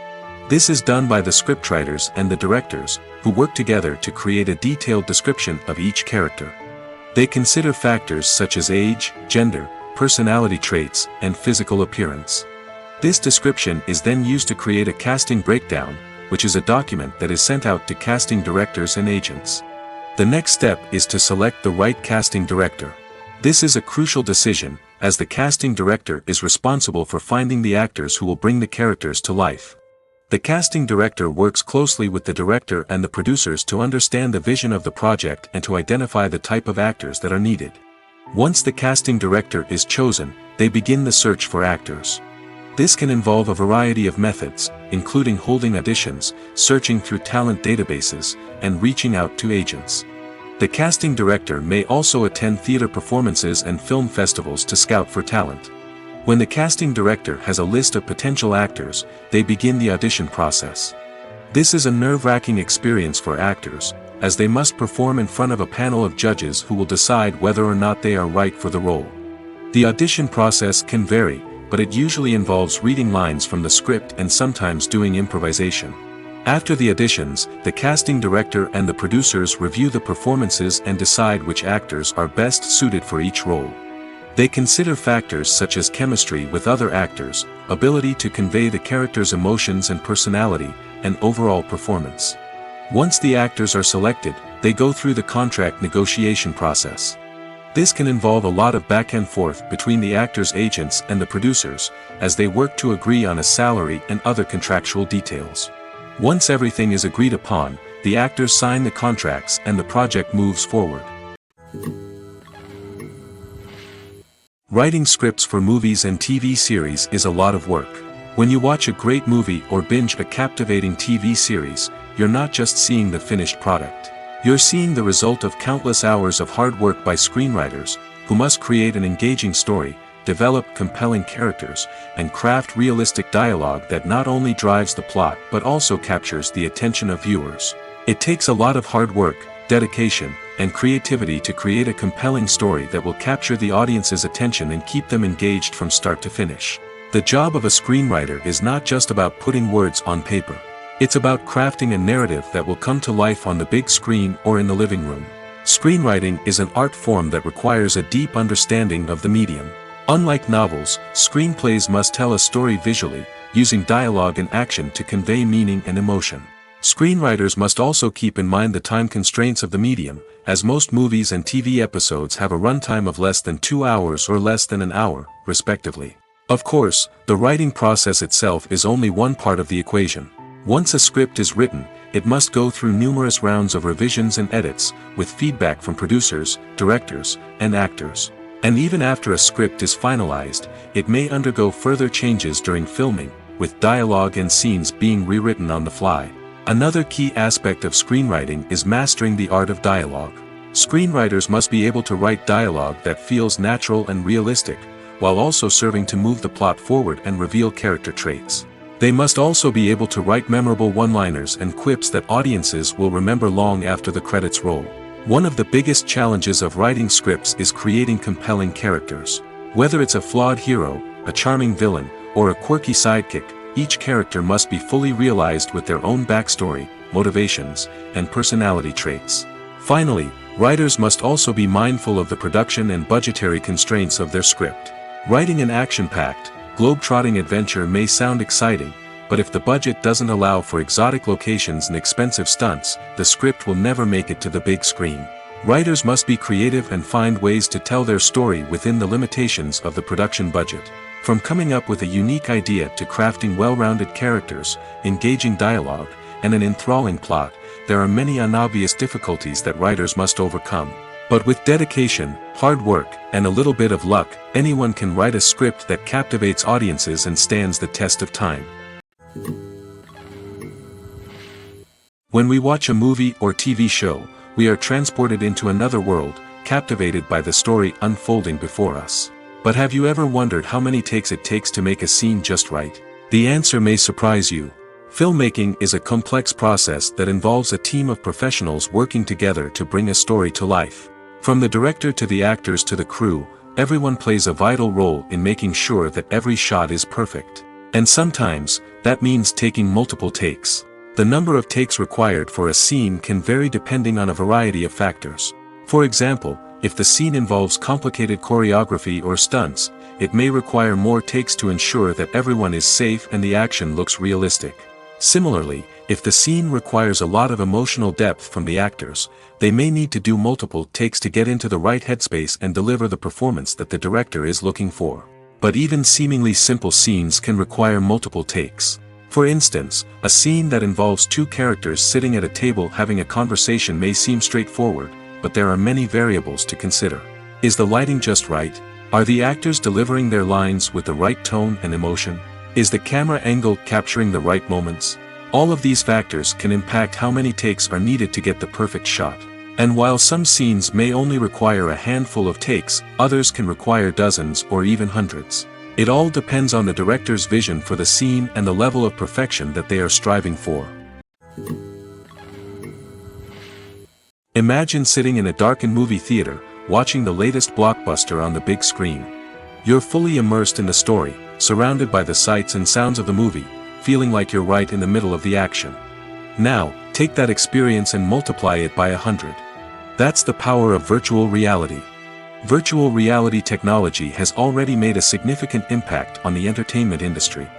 This is done by the scriptwriters and the directors, who work together to create a detailed description of each character. They consider factors such as age, gender, personality traits, and physical appearance. This description is then used to create a casting breakdown, which is a document that is sent out to casting directors and agents. The next step is to select the right casting director. This is a crucial decision, as the casting director is responsible for finding the actors who will bring the characters to life. The casting director works closely with the director and the producers to understand the vision of the project and to identify the type of actors that are needed. Once the casting director is chosen, they begin the search for actors. This can involve a variety of methods, including holding auditions, searching through talent databases, and reaching out to agents. The casting director may also attend theater performances and film festivals to scout for talent. When the casting director has a list of potential actors, they begin the audition process. This is a nerve-wracking experience for actors, as they must perform in front of a panel of judges who will decide whether or not they are right for the role. The audition process can vary, but it usually involves reading lines from the script and sometimes doing improvisation. After the auditions, the casting director and the producers review the performances and decide which actors are best suited for each role. They consider factors such as chemistry with other actors, ability to convey the character's emotions and personality, and overall performance. Once the actors are selected, they go through the contract negotiation process. This can involve a lot of back and forth between the actors' agents and the producers, as they work to agree on a salary and other contractual details. Once everything is agreed upon, the actors sign the contracts and the project moves forward. Writing scripts for movies and TV series is a lot of work. When you watch a great movie or binge a captivating TV series, you're not just seeing the finished product. You're seeing the result of countless hours of hard work by screenwriters, who must create an engaging story, develop compelling characters, and craft realistic dialogue that not only drives the plot but also captures the attention of viewers. It takes a lot of hard work, dedication, and creativity to create a compelling story that will capture the audience's attention and keep them engaged from start to finish. The job of a screenwriter is not just about putting words on paper. It's about crafting a narrative that will come to life on the big screen or in the living room. Screenwriting is an art form that requires a deep understanding of the medium. Unlike novels, screenplays must tell a story visually, using dialogue and action to convey meaning and emotion. Screenwriters must also keep in mind the time constraints of the medium, as most movies and TV episodes have a runtime of less than 2 hours or less than an hour, respectively. Of course, the writing process itself is only one part of the equation. Once a script is written, it must go through numerous rounds of revisions and edits, with feedback from producers, directors, and actors. And even after a script is finalized, it may undergo further changes during filming, with dialogue and scenes being rewritten on the fly. Another key aspect of screenwriting is mastering the art of dialogue. Screenwriters must be able to write dialogue that feels natural and realistic, while also serving to move the plot forward and reveal character traits. They must also be able to write memorable one-liners and quips that audiences will remember long after the credits roll. One of the biggest challenges of writing scripts is creating compelling characters. Whether it's a flawed hero, a charming villain, or a quirky sidekick, each character must be fully realized with their own backstory, motivations, and personality traits. Finally, writers must also be mindful of the production and budgetary constraints of their script. Writing an action-packed, globe-trotting adventure may sound exciting, but if the budget doesn't allow for exotic locations and expensive stunts, the script will never make it to the big screen. Writers must be creative and find ways to tell their story within the limitations of the production budget. From coming up with a unique idea to crafting well-rounded characters, engaging dialogue, and an enthralling plot, there are many unobvious difficulties that writers must overcome. But with dedication, hard work, and a little bit of luck, anyone can write a script that captivates audiences and stands the test of time. When we watch a movie or TV show, we are transported into another world, captivated by the story unfolding before us. But have you ever wondered how many takes it takes to make a scene just right? The answer may surprise you. Filmmaking is a complex process that involves a team of professionals working together to bring a story to life. From the director to the actors to the crew, everyone plays a vital role in making sure that every shot is perfect. And sometimes, that means taking multiple takes. The number of takes required for a scene can vary depending on a variety of factors. For example, if the scene involves complicated choreography or stunts, it may require more takes to ensure that everyone is safe and the action looks realistic. Similarly, if the scene requires a lot of emotional depth from the actors, they may need to do multiple takes to get into the right headspace and deliver the performance that the director is looking for. But even seemingly simple scenes can require multiple takes. For instance, a scene that involves two characters sitting at a table having a conversation may seem straightforward, but there are many variables to consider. Is the lighting just right? Are the actors delivering their lines with the right tone and emotion? Is the camera angle capturing the right moments? All of these factors can impact how many takes are needed to get the perfect shot. And while some scenes may only require a handful of takes, others can require dozens or even hundreds. It all depends on the director's vision for the scene and the level of perfection that they are striving for. Imagine sitting in a darkened movie theater, watching the latest blockbuster on the big screen. You're fully immersed in the story, surrounded by the sights and sounds of the movie, feeling like you're right in the middle of the action. Now, take that experience and multiply it by 100. That's the power of virtual reality. Virtual reality technology has already made a significant impact on the entertainment industry.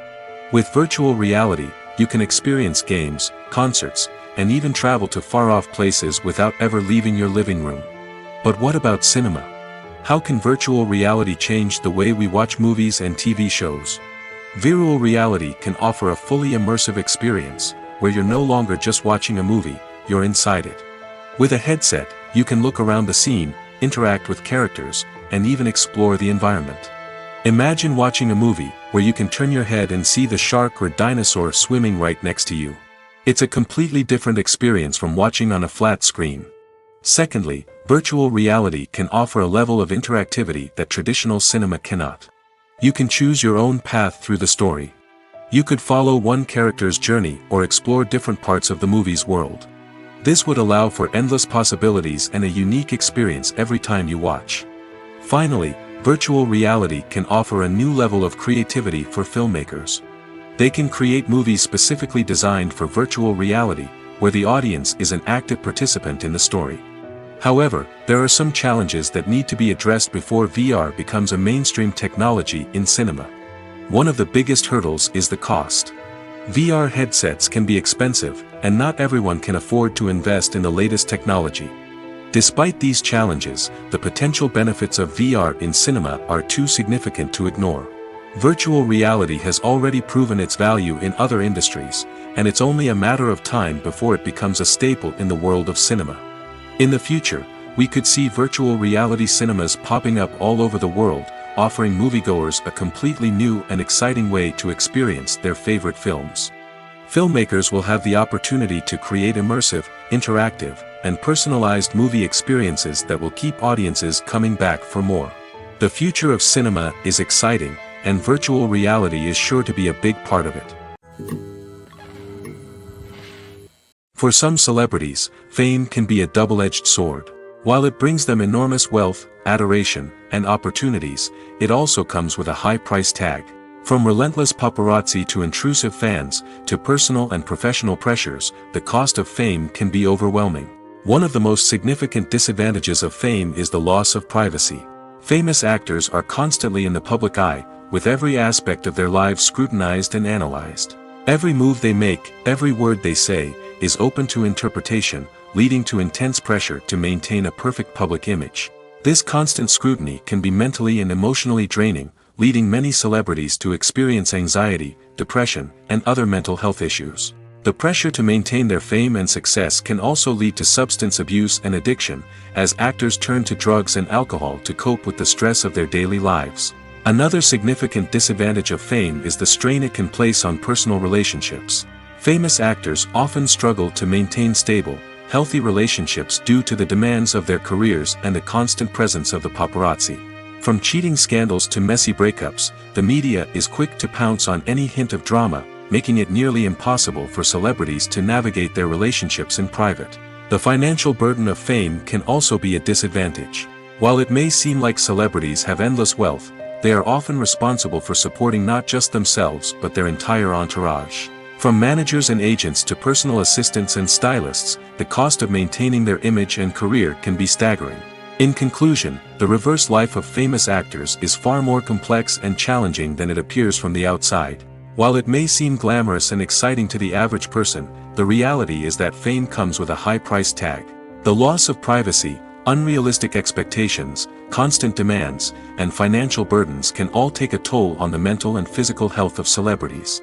With virtual reality, you can experience games, concerts, and even travel to far-off places without ever leaving your living room. But what about cinema? How can virtual reality change the way we watch movies and TV shows? Virtual reality can offer a fully immersive experience, where you're no longer just watching a movie, you're inside it. With a headset, you can look around the scene, interact with characters, and even explore the environment. Imagine watching a movie where you can turn your head and see the shark or dinosaur swimming right next to you. It's a completely different experience from watching on a flat screen. Secondly, virtual reality can offer a level of interactivity that traditional cinema cannot. You can choose your own path through the story. You could follow one character's journey or explore different parts of the movie's world. This would allow for endless possibilities and a unique experience every time you watch. Finally, virtual reality can offer a new level of creativity for filmmakers. They can create movies specifically designed for virtual reality, where the audience is an active participant in the story. However, there are some challenges that need to be addressed before VR becomes a mainstream technology in cinema. One of the biggest hurdles is the cost. VR headsets can be expensive, and not everyone can afford to invest in the latest technology. Despite these challenges, the potential benefits of VR in cinema are too significant to ignore. Virtual reality has already proven its value in other industries, and it's only a matter of time before it becomes a staple in the world of cinema. In the future, we could see virtual reality cinemas popping up all over the world, offering moviegoers a completely new and exciting way to experience their favorite films. Filmmakers will have the opportunity to create immersive, interactive, and personalized movie experiences that will keep audiences coming back for more. The future of cinema is exciting, and virtual reality is sure to be a big part of it. For some celebrities, fame can be a double-edged sword. While it brings them enormous wealth, adoration, and opportunities, it also comes with a high price tag. From relentless paparazzi to intrusive fans, to personal and professional pressures, the cost of fame can be overwhelming. One of the most significant disadvantages of fame is the loss of privacy. Famous actors are constantly in the public eye, with every aspect of their lives scrutinized and analyzed. Every move they make, every word they say, is open to interpretation, leading to intense pressure to maintain a perfect public image. This constant scrutiny can be mentally and emotionally draining, leading many celebrities to experience anxiety, depression, and other mental health issues. The pressure to maintain their fame and success can also lead to substance abuse and addiction, as actors turn to drugs and alcohol to cope with the stress of their daily lives. Another significant disadvantage of fame is the strain it can place on personal relationships. Famous actors often struggle to maintain stable, healthy relationships due to the demands of their careers and the constant presence of the paparazzi. From cheating scandals to messy breakups, the media is quick to pounce on any hint of drama, making it nearly impossible for celebrities to navigate their relationships in private. The financial burden of fame can also be a disadvantage. While it may seem like celebrities have endless wealth, they are often responsible for supporting not just themselves but their entire entourage. From managers and agents to personal assistants and stylists, the cost of maintaining their image and career can be staggering. In conclusion, the reverse life of famous actors is far more complex and challenging than it appears from the outside. While it may seem glamorous and exciting to the average person, the reality is that fame comes with a high price tag. The loss of privacy, unrealistic expectations, constant demands, and financial burdens can all take a toll on the mental and physical health of celebrities.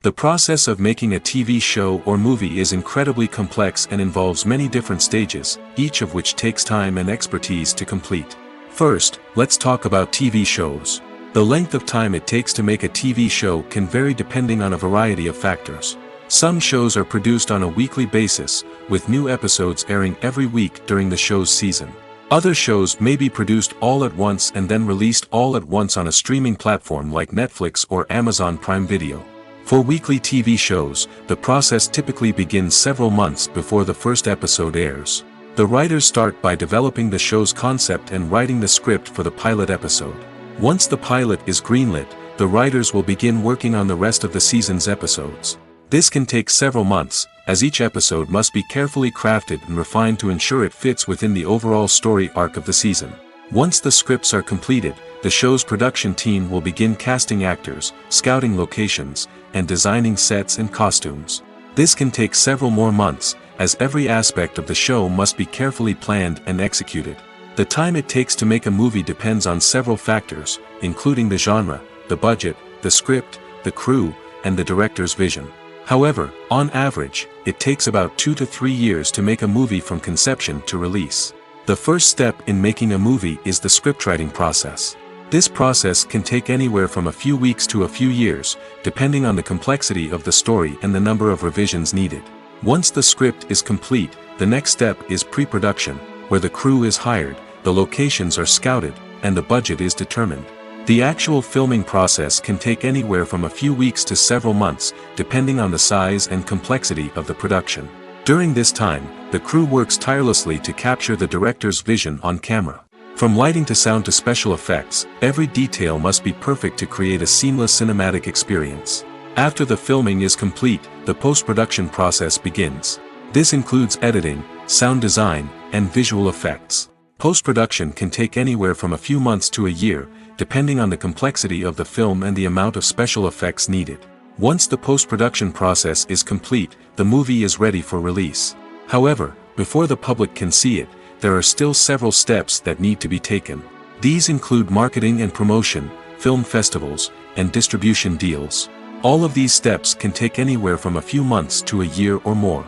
The process of making a TV show or movie is incredibly complex and involves many different stages, each of which takes time and expertise to complete. First, let's talk about TV shows. The length of time it takes to make a TV show can vary depending on a variety of factors. Some shows are produced on a weekly basis, with new episodes airing every week during the show's season. Other shows may be produced all at once and then released all at once on a streaming platform like Netflix or Amazon Prime Video. For weekly TV shows, the process typically begins several months before the first episode airs. The writers start by developing the show's concept and writing the script for the pilot episode. Once the pilot is greenlit, the writers will begin working on the rest of the season's episodes. This can take several months, as each episode must be carefully crafted and refined to ensure it fits within the overall story arc of the season. Once the scripts are completed, the show's production team will begin casting actors, scouting locations, and designing sets and costumes. This can take several more months, as every aspect of the show must be carefully planned and executed. The time it takes to make a movie depends on several factors, including the genre, the budget, the script, the crew, and the director's vision. However, on average, it takes about 2 to 3 years to make a movie from conception to release. The first step in making a movie is the scriptwriting process. This process can take anywhere from a few weeks to a few years, depending on the complexity of the story and the number of revisions needed. Once the script is complete, the next step is pre-production, where the crew is hired, the locations are scouted, and the budget is determined. The actual filming process can take anywhere from a few weeks to several months, depending on the size and complexity of the production. During this time, the crew works tirelessly to capture the director's vision on camera. From lighting to sound to special effects, every detail must be perfect to create a seamless cinematic experience. After the filming is complete, the post-production process begins. This includes editing, sound design, and visual effects. Post-production can take anywhere from a few months to a year, depending on the complexity of the film and the amount of special effects needed. Once the post-production process is complete, the movie is ready for release. However, before the public can see it, there are still several steps that need to be taken. These include marketing and promotion, film festivals, and distribution deals. All of these steps can take anywhere from a few months to a year or more.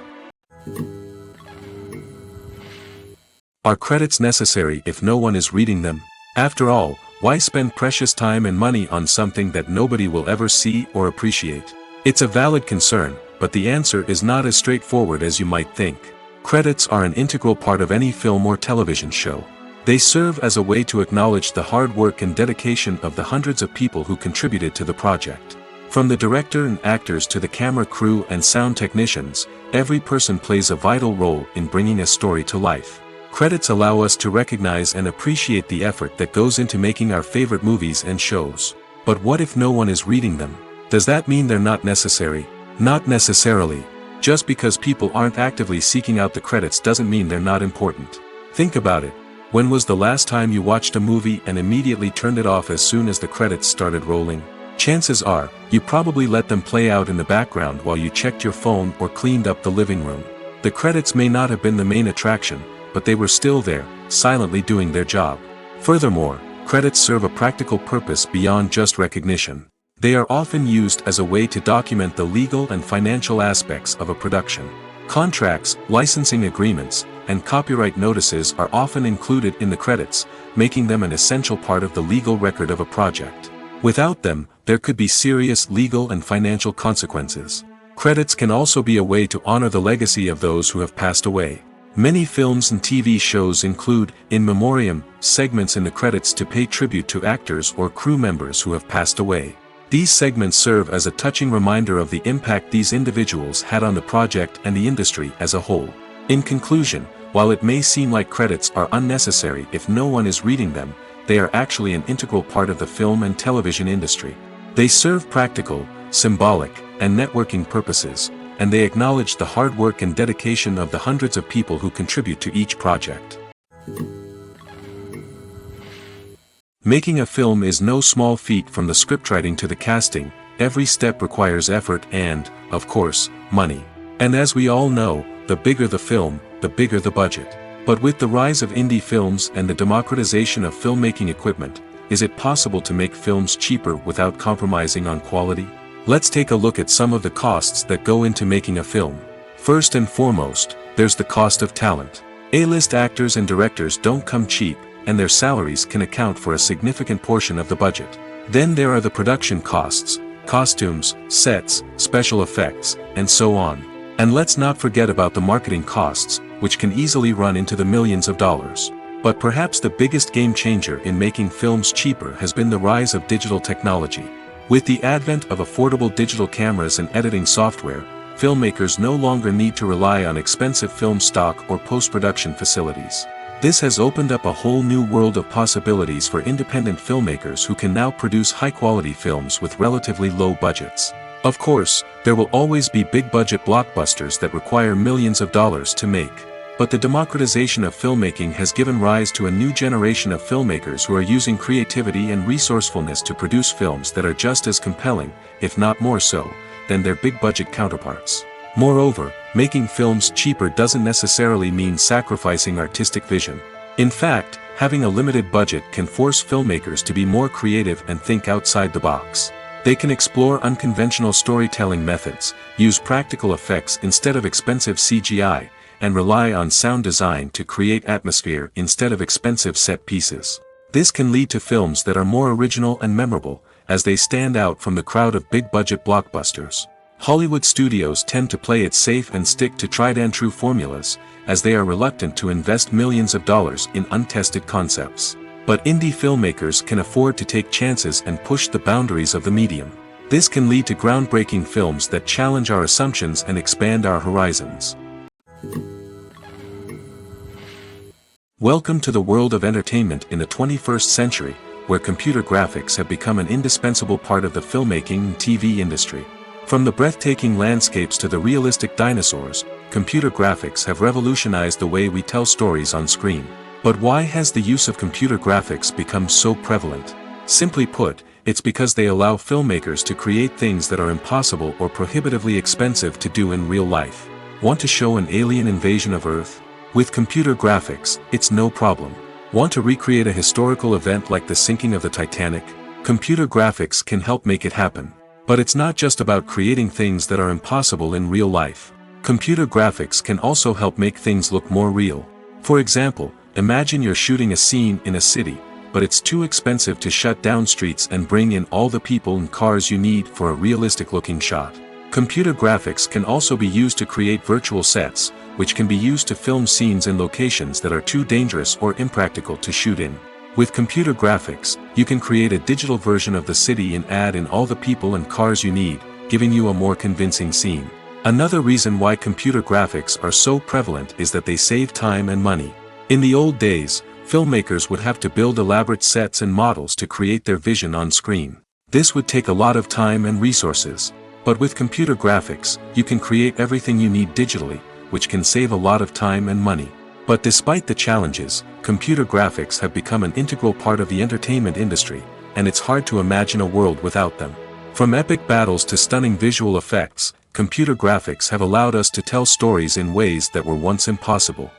Are credits necessary if no one is reading them? After all, why spend precious time and money on something that nobody will ever see or appreciate? It's a valid concern, but the answer is not as straightforward as you might think. Credits are an integral part of any film or television show. They serve as a way to acknowledge the hard work and dedication of the hundreds of people who contributed to the project. From the director and actors to the camera crew and sound technicians, every person plays a vital role in bringing a story to life. Credits allow us to recognize and appreciate the effort that goes into making our favorite movies and shows. But what if no one is reading them? Does that mean they're not necessary? Not necessarily. Just because people aren't actively seeking out the credits doesn't mean they're not important. Think about it. When was the last time you watched a movie and immediately turned it off as soon as the credits started rolling? Chances are, you probably let them play out in the background while you checked your phone or cleaned up the living room. The credits may not have been the main attraction, but they were still there, silently doing their job. Furthermore, credits serve a practical purpose beyond just recognition. They are often used as a way to document the legal and financial aspects of a production. Contracts, licensing agreements, and copyright notices are often included in the credits, making them an essential part of the legal record of a project. Without them, there could be serious legal and financial consequences. Credits can also be a way to honor the legacy of those who have passed away. Many films and TV shows include, in memoriam, segments in the credits to pay tribute to actors or crew members who have passed away. These segments serve as a touching reminder of the impact these individuals had on the project and the industry as a whole. In conclusion, while it may seem like credits are unnecessary if no one is reading them, they are actually an integral part of the film and television industry. They serve practical, symbolic, and networking purposes, and they acknowledge the hard work and dedication of the hundreds of people who contribute to each project. Making a film is no small feat. From the scriptwriting to the casting, every step requires effort and, of course, money. And as we all know, the bigger the film, the bigger the budget. But with the rise of indie films and the democratization of filmmaking equipment, is it possible to make films cheaper without compromising on quality? Let's take a look at some of the costs that go into making a film. First and foremost, there's the cost of talent. A-list actors and directors don't come cheap, and their salaries can account for a significant portion of the budget. Then there are the production costs, costumes, sets, special effects, and so on. And let's not forget about the marketing costs, which can easily run into the millions of dollars. But perhaps the biggest game changer in making films cheaper has been the rise of digital technology. With the advent of affordable digital cameras and editing software, filmmakers no longer need to rely on expensive film stock or post-production facilities. This has opened up a whole new world of possibilities for independent filmmakers who can now produce high-quality films with relatively low budgets. Of course, there will always be big-budget blockbusters that require millions of dollars to make. But the democratization of filmmaking has given rise to a new generation of filmmakers who are using creativity and resourcefulness to produce films that are just as compelling, if not more so, than their big-budget counterparts. Moreover, making films cheaper doesn't necessarily mean sacrificing artistic vision. In fact, having a limited budget can force filmmakers to be more creative and think outside the box. They can explore unconventional storytelling methods, use practical effects instead of expensive CGI, and rely on sound design to create atmosphere instead of expensive set pieces. This can lead to films that are more original and memorable, as they stand out from the crowd of big-budget blockbusters. Hollywood studios tend to play it safe and stick to tried-and-true formulas, as they are reluctant to invest millions of dollars in untested concepts. But indie filmmakers can afford to take chances and push the boundaries of the medium. This can lead to groundbreaking films that challenge our assumptions and expand our horizons. Welcome to the world of entertainment in the 21st century, where computer graphics have become an indispensable part of the filmmaking and TV industry. From the breathtaking landscapes to the realistic dinosaurs, computer graphics have revolutionized the way we tell stories on screen. But why has the use of computer graphics become so prevalent? Simply put, it's because they allow filmmakers to create things that are impossible or prohibitively expensive to do in real life. Want to show an alien invasion of Earth? With computer graphics, it's no problem. Want to recreate a historical event like the sinking of the Titanic? Computer graphics can help make it happen. But it's not just about creating things that are impossible in real life. Computer graphics can also help make things look more real. For example, imagine you're shooting a scene in a city, but it's too expensive to shut down streets and bring in all the people and cars you need for a realistic-looking shot. Computer graphics can also be used to create virtual sets, which can be used to film scenes in locations that are too dangerous or impractical to shoot in. With computer graphics, you can create a digital version of the city and add in all the people and cars you need, giving you a more convincing scene. Another reason why computer graphics are so prevalent is that they save time and money. In the old days, filmmakers would have to build elaborate sets and models to create their vision on screen. This would take a lot of time and resources. But with computer graphics, you can create everything you need digitally, which can save a lot of time and money. But despite the challenges, computer graphics have become an integral part of the entertainment industry, and it's hard to imagine a world without them. From epic battles to stunning visual effects, computer graphics have allowed us to tell stories in ways that were once impossible.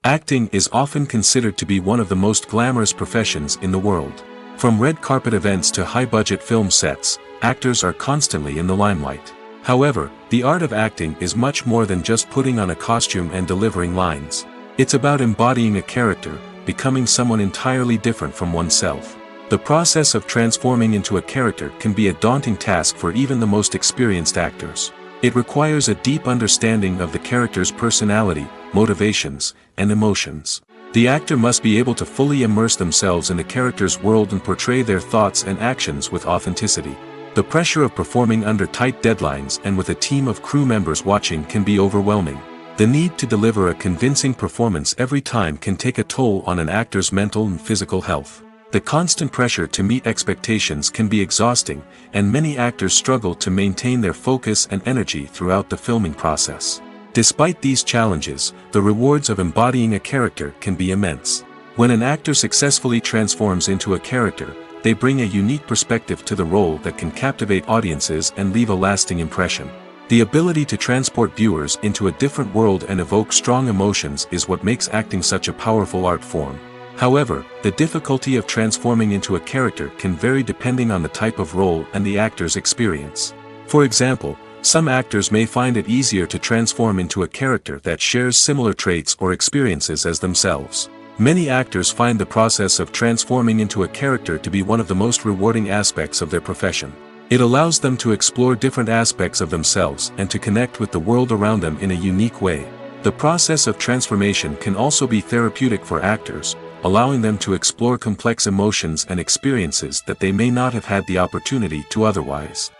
Acting is often considered to be one of the most glamorous professions in the world. From red carpet events to high-budget film sets, actors are constantly in the limelight. However, the art of acting is much more than just putting on a costume and delivering lines. It's about embodying a character, becoming someone entirely different from oneself. The process of transforming into a character can be a daunting task for even the most experienced actors. It requires a deep understanding of the character's personality, motivations, and emotions. The actor must be able to fully immerse themselves in the character's world and portray their thoughts and actions with authenticity. The pressure of performing under tight deadlines and with a team of crew members watching can be overwhelming. The need to deliver a convincing performance every time can take a toll on an actor's mental and physical health. The constant pressure to meet expectations can be exhausting, and many actors struggle to maintain their focus and energy throughout the filming process. Despite these challenges, the rewards of embodying a character can be immense. When an actor successfully transforms into a character, they bring a unique perspective to the role that can captivate audiences and leave a lasting impression. The ability to transport viewers into a different world and evoke strong emotions is what makes acting such a powerful art form. However, the difficulty of transforming into a character can vary depending on the type of role and the actor's experience. For example, some actors may find it easier to transform into a character that shares similar traits or experiences as themselves. Many actors find the process of transforming into a character to be one of the most rewarding aspects of their profession. It allows them to explore different aspects of themselves and to connect with the world around them in a unique way. The process of transformation can also be therapeutic for actors, allowing them to explore complex emotions and experiences that they may not have had the opportunity to otherwise.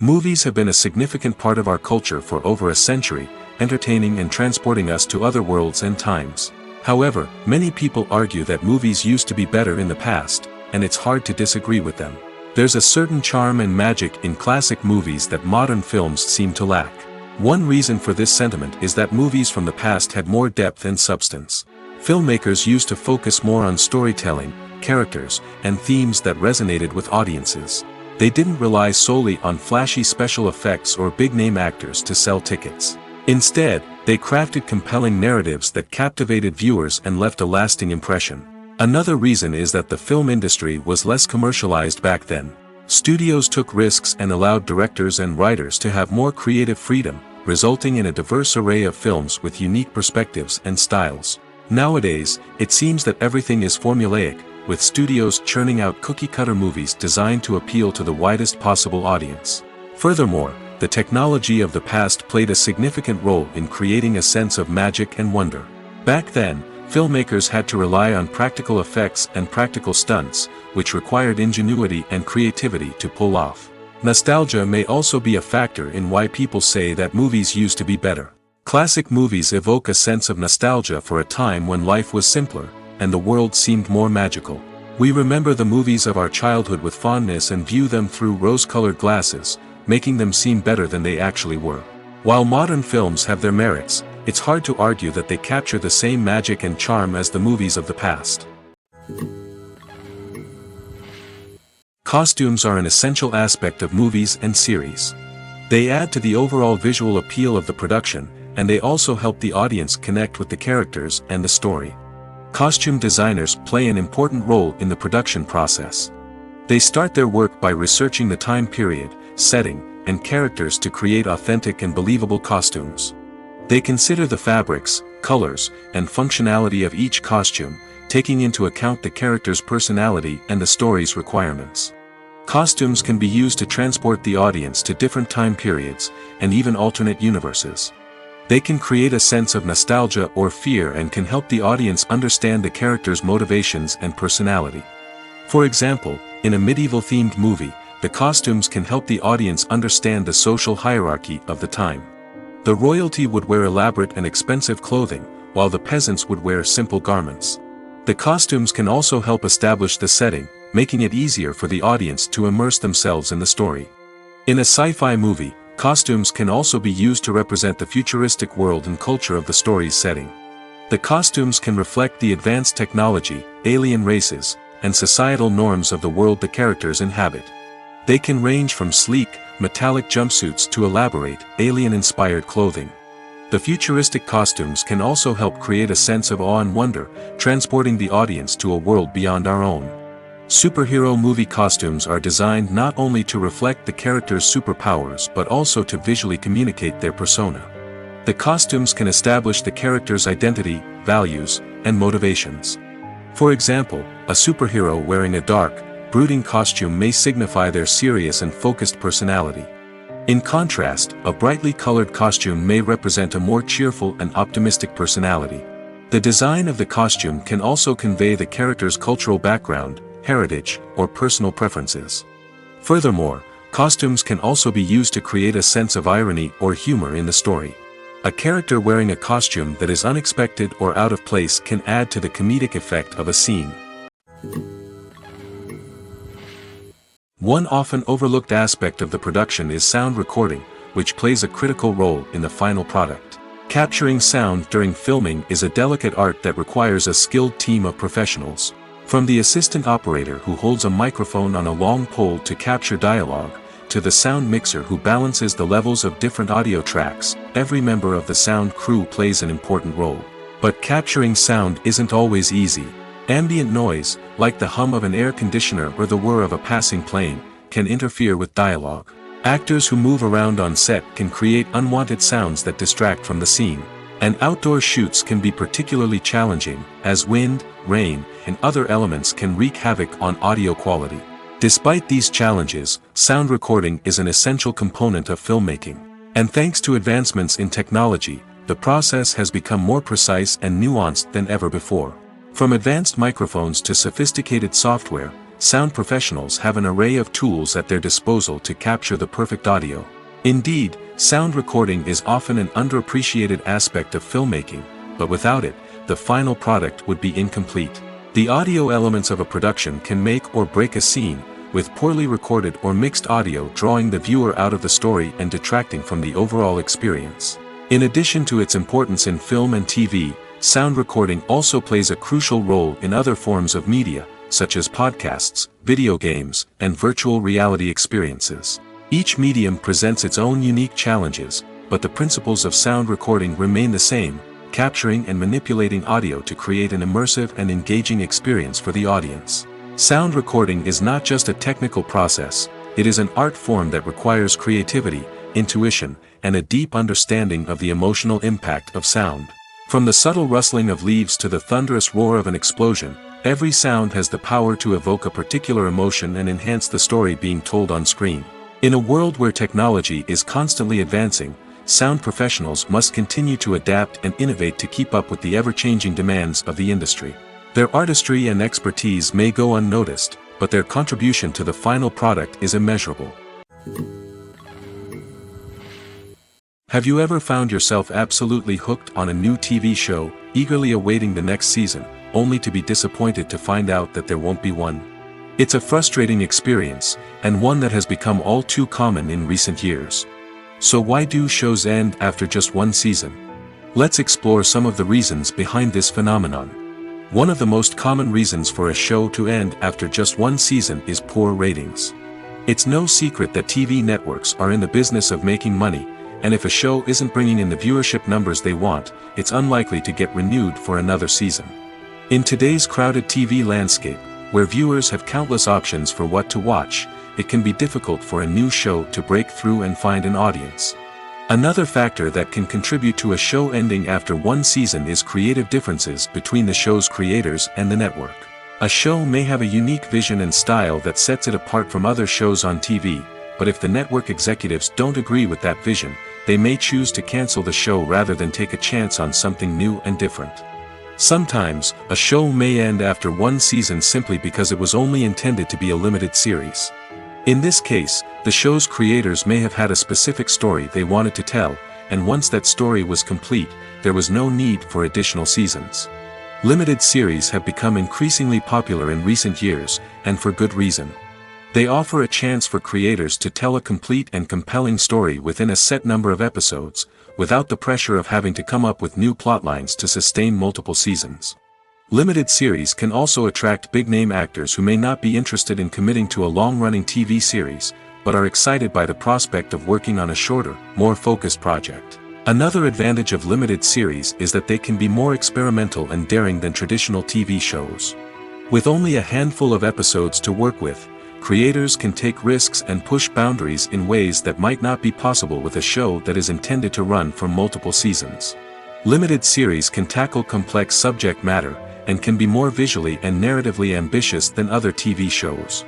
Movies have been a significant part of our culture for over a century, entertaining and transporting us to other worlds and times. However, many people argue that movies used to be better in the past, and it's hard to disagree with them. There's a certain charm and magic in classic movies that modern films seem to lack. One reason for this sentiment is that movies from the past had more depth and substance. Filmmakers used to focus more on storytelling, characters, and themes that resonated with audiences. They didn't rely solely on flashy special effects or big-name actors to sell tickets. Instead, they crafted compelling narratives that captivated viewers and left a lasting impression. Another reason is that the film industry was less commercialized back then. Studios took risks and allowed directors and writers to have more creative freedom, resulting in a diverse array of films with unique perspectives and styles. Nowadays, it seems that everything is formulaic, with studios churning out cookie-cutter movies designed to appeal to the widest possible audience. Furthermore, the technology of the past played a significant role in creating a sense of magic and wonder. Back then, filmmakers had to rely on practical effects and practical stunts, which required ingenuity and creativity to pull off. Nostalgia may also be a factor in why people say that movies used to be better. Classic movies evoke a sense of nostalgia for a time when life was simpler, and the world seemed more magical. We remember the movies of our childhood with fondness and view them through rose-colored glasses, making them seem better than they actually were. While modern films have their merits, it's hard to argue that they capture the same magic and charm as the movies of the past. Costumes are an essential aspect of movies and series. They add to the overall visual appeal of the production, and they also help the audience connect with the characters and the story. Costume designers play an important role in the production process. They start their work by researching the time period, setting, and characters to create authentic and believable costumes. They consider the fabrics, colors, and functionality of each costume, taking into account the character's personality and the story's requirements. Costumes can be used to transport the audience to different time periods, and even alternate universes. They can create a sense of nostalgia or fear and can help the audience understand the character's motivations and personality. For example, in a medieval-themed movie, the costumes can help the audience understand the social hierarchy of the time. The royalty would wear elaborate and expensive clothing, while the peasants would wear simple garments. The costumes can also help establish the setting, making it easier for the audience to immerse themselves in the story. In a sci-fi movie, costumes can also be used to represent the futuristic world and culture of the story's setting. The costumes can reflect the advanced technology, alien races, and societal norms of the world the characters inhabit. They can range from sleek, metallic jumpsuits to elaborate, alien-inspired clothing. The futuristic costumes can also help create a sense of awe and wonder, transporting the audience to a world beyond our own. Superhero movie costumes are designed not only to reflect the character's superpowers but also to visually communicate their persona. The costumes can establish the character's identity, values, and motivations. For example, a superhero wearing a dark, brooding costume may signify their serious and focused personality. In contrast, a brightly colored costume may represent a more cheerful and optimistic personality. The design of the costume can also convey the character's cultural background, heritage, or personal preferences. Furthermore, costumes can also be used to create a sense of irony or humor in the story. A character wearing a costume that is unexpected or out of place can add to the comedic effect of a scene. One often overlooked aspect of the production is sound recording, which plays a critical role in the final product. Capturing sound during filming is a delicate art that requires a skilled team of professionals. From the assistant operator who holds a microphone on a long pole to capture dialogue, to the sound mixer who balances the levels of different audio tracks, every member of the sound crew plays an important role. But capturing sound isn't always easy. Ambient noise, like the hum of an air conditioner or the whir of a passing plane, can interfere with dialogue. Actors who move around on set can create unwanted sounds that distract from the scene. And outdoor shoots can be particularly challenging, as wind, rain, and other elements can wreak havoc on audio quality. Despite these challenges, sound recording is an essential component of filmmaking. And thanks to advancements in technology, the process has become more precise and nuanced than ever before. From advanced microphones to sophisticated software, sound professionals have an array of tools at their disposal to capture the perfect audio. Indeed, sound recording is often an underappreciated aspect of filmmaking, but without it, the final product would be incomplete. The audio elements of a production can make or break a scene, with poorly recorded or mixed audio drawing the viewer out of the story and detracting from the overall experience. In addition to its importance in film and TV, sound recording also plays a crucial role in other forms of media, such as podcasts, video games, and virtual reality experiences. Each medium presents its own unique challenges, but the principles of sound recording remain the same, capturing and manipulating audio to create an immersive and engaging experience for the audience. Sound recording is not just a technical process, it is an art form that requires creativity, intuition, and a deep understanding of the emotional impact of sound. From the subtle rustling of leaves to the thunderous roar of an explosion, every sound has the power to evoke a particular emotion and enhance the story being told on screen. In a world where technology is constantly advancing, sound professionals must continue to adapt and innovate to keep up with the ever-changing demands of the industry. Their artistry and expertise may go unnoticed, but their contribution to the final product is immeasurable. Have you ever found yourself absolutely hooked on a new TV show, eagerly awaiting the next season, only to be disappointed to find out that there won't be one? It's a frustrating experience, and one that has become all too common in recent years. So why do shows end after just one season? Let's explore some of the reasons behind this phenomenon. One of the most common reasons for a show to end after just one season is poor ratings. It's no secret that TV networks are in the business of making money, and if a show isn't bringing in the viewership numbers they want, it's unlikely to get renewed for another season. In today's crowded TV landscape, where viewers have countless options for what to watch, it can be difficult for a new show to break through and find an audience. Another factor that can contribute to a show ending after one season is creative differences between the show's creators and the network. A show may have a unique vision and style that sets it apart from other shows on TV, but if the network executives don't agree with that vision, they may choose to cancel the show rather than take a chance on something new and different. Sometimes, a show may end after one season simply because it was only intended to be a limited series. In this case, the show's creators may have had a specific story they wanted to tell, and once that story was complete, there was no need for additional seasons. Limited series have become increasingly popular in recent years, and for good reason. They offer a chance for creators to tell a complete and compelling story within a set number of episodes, without the pressure of having to come up with new plotlines to sustain multiple seasons. Limited series can also attract big-name actors who may not be interested in committing to a long-running TV series, but are excited by the prospect of working on a shorter, more focused project. Another advantage of limited series is that they can be more experimental and daring than traditional TV shows. With only a handful of episodes to work with, creators can take risks and push boundaries in ways that might not be possible with a show that is intended to run for multiple seasons. Limited series can tackle complex subject matter, and can be more visually and narratively ambitious than other TV shows.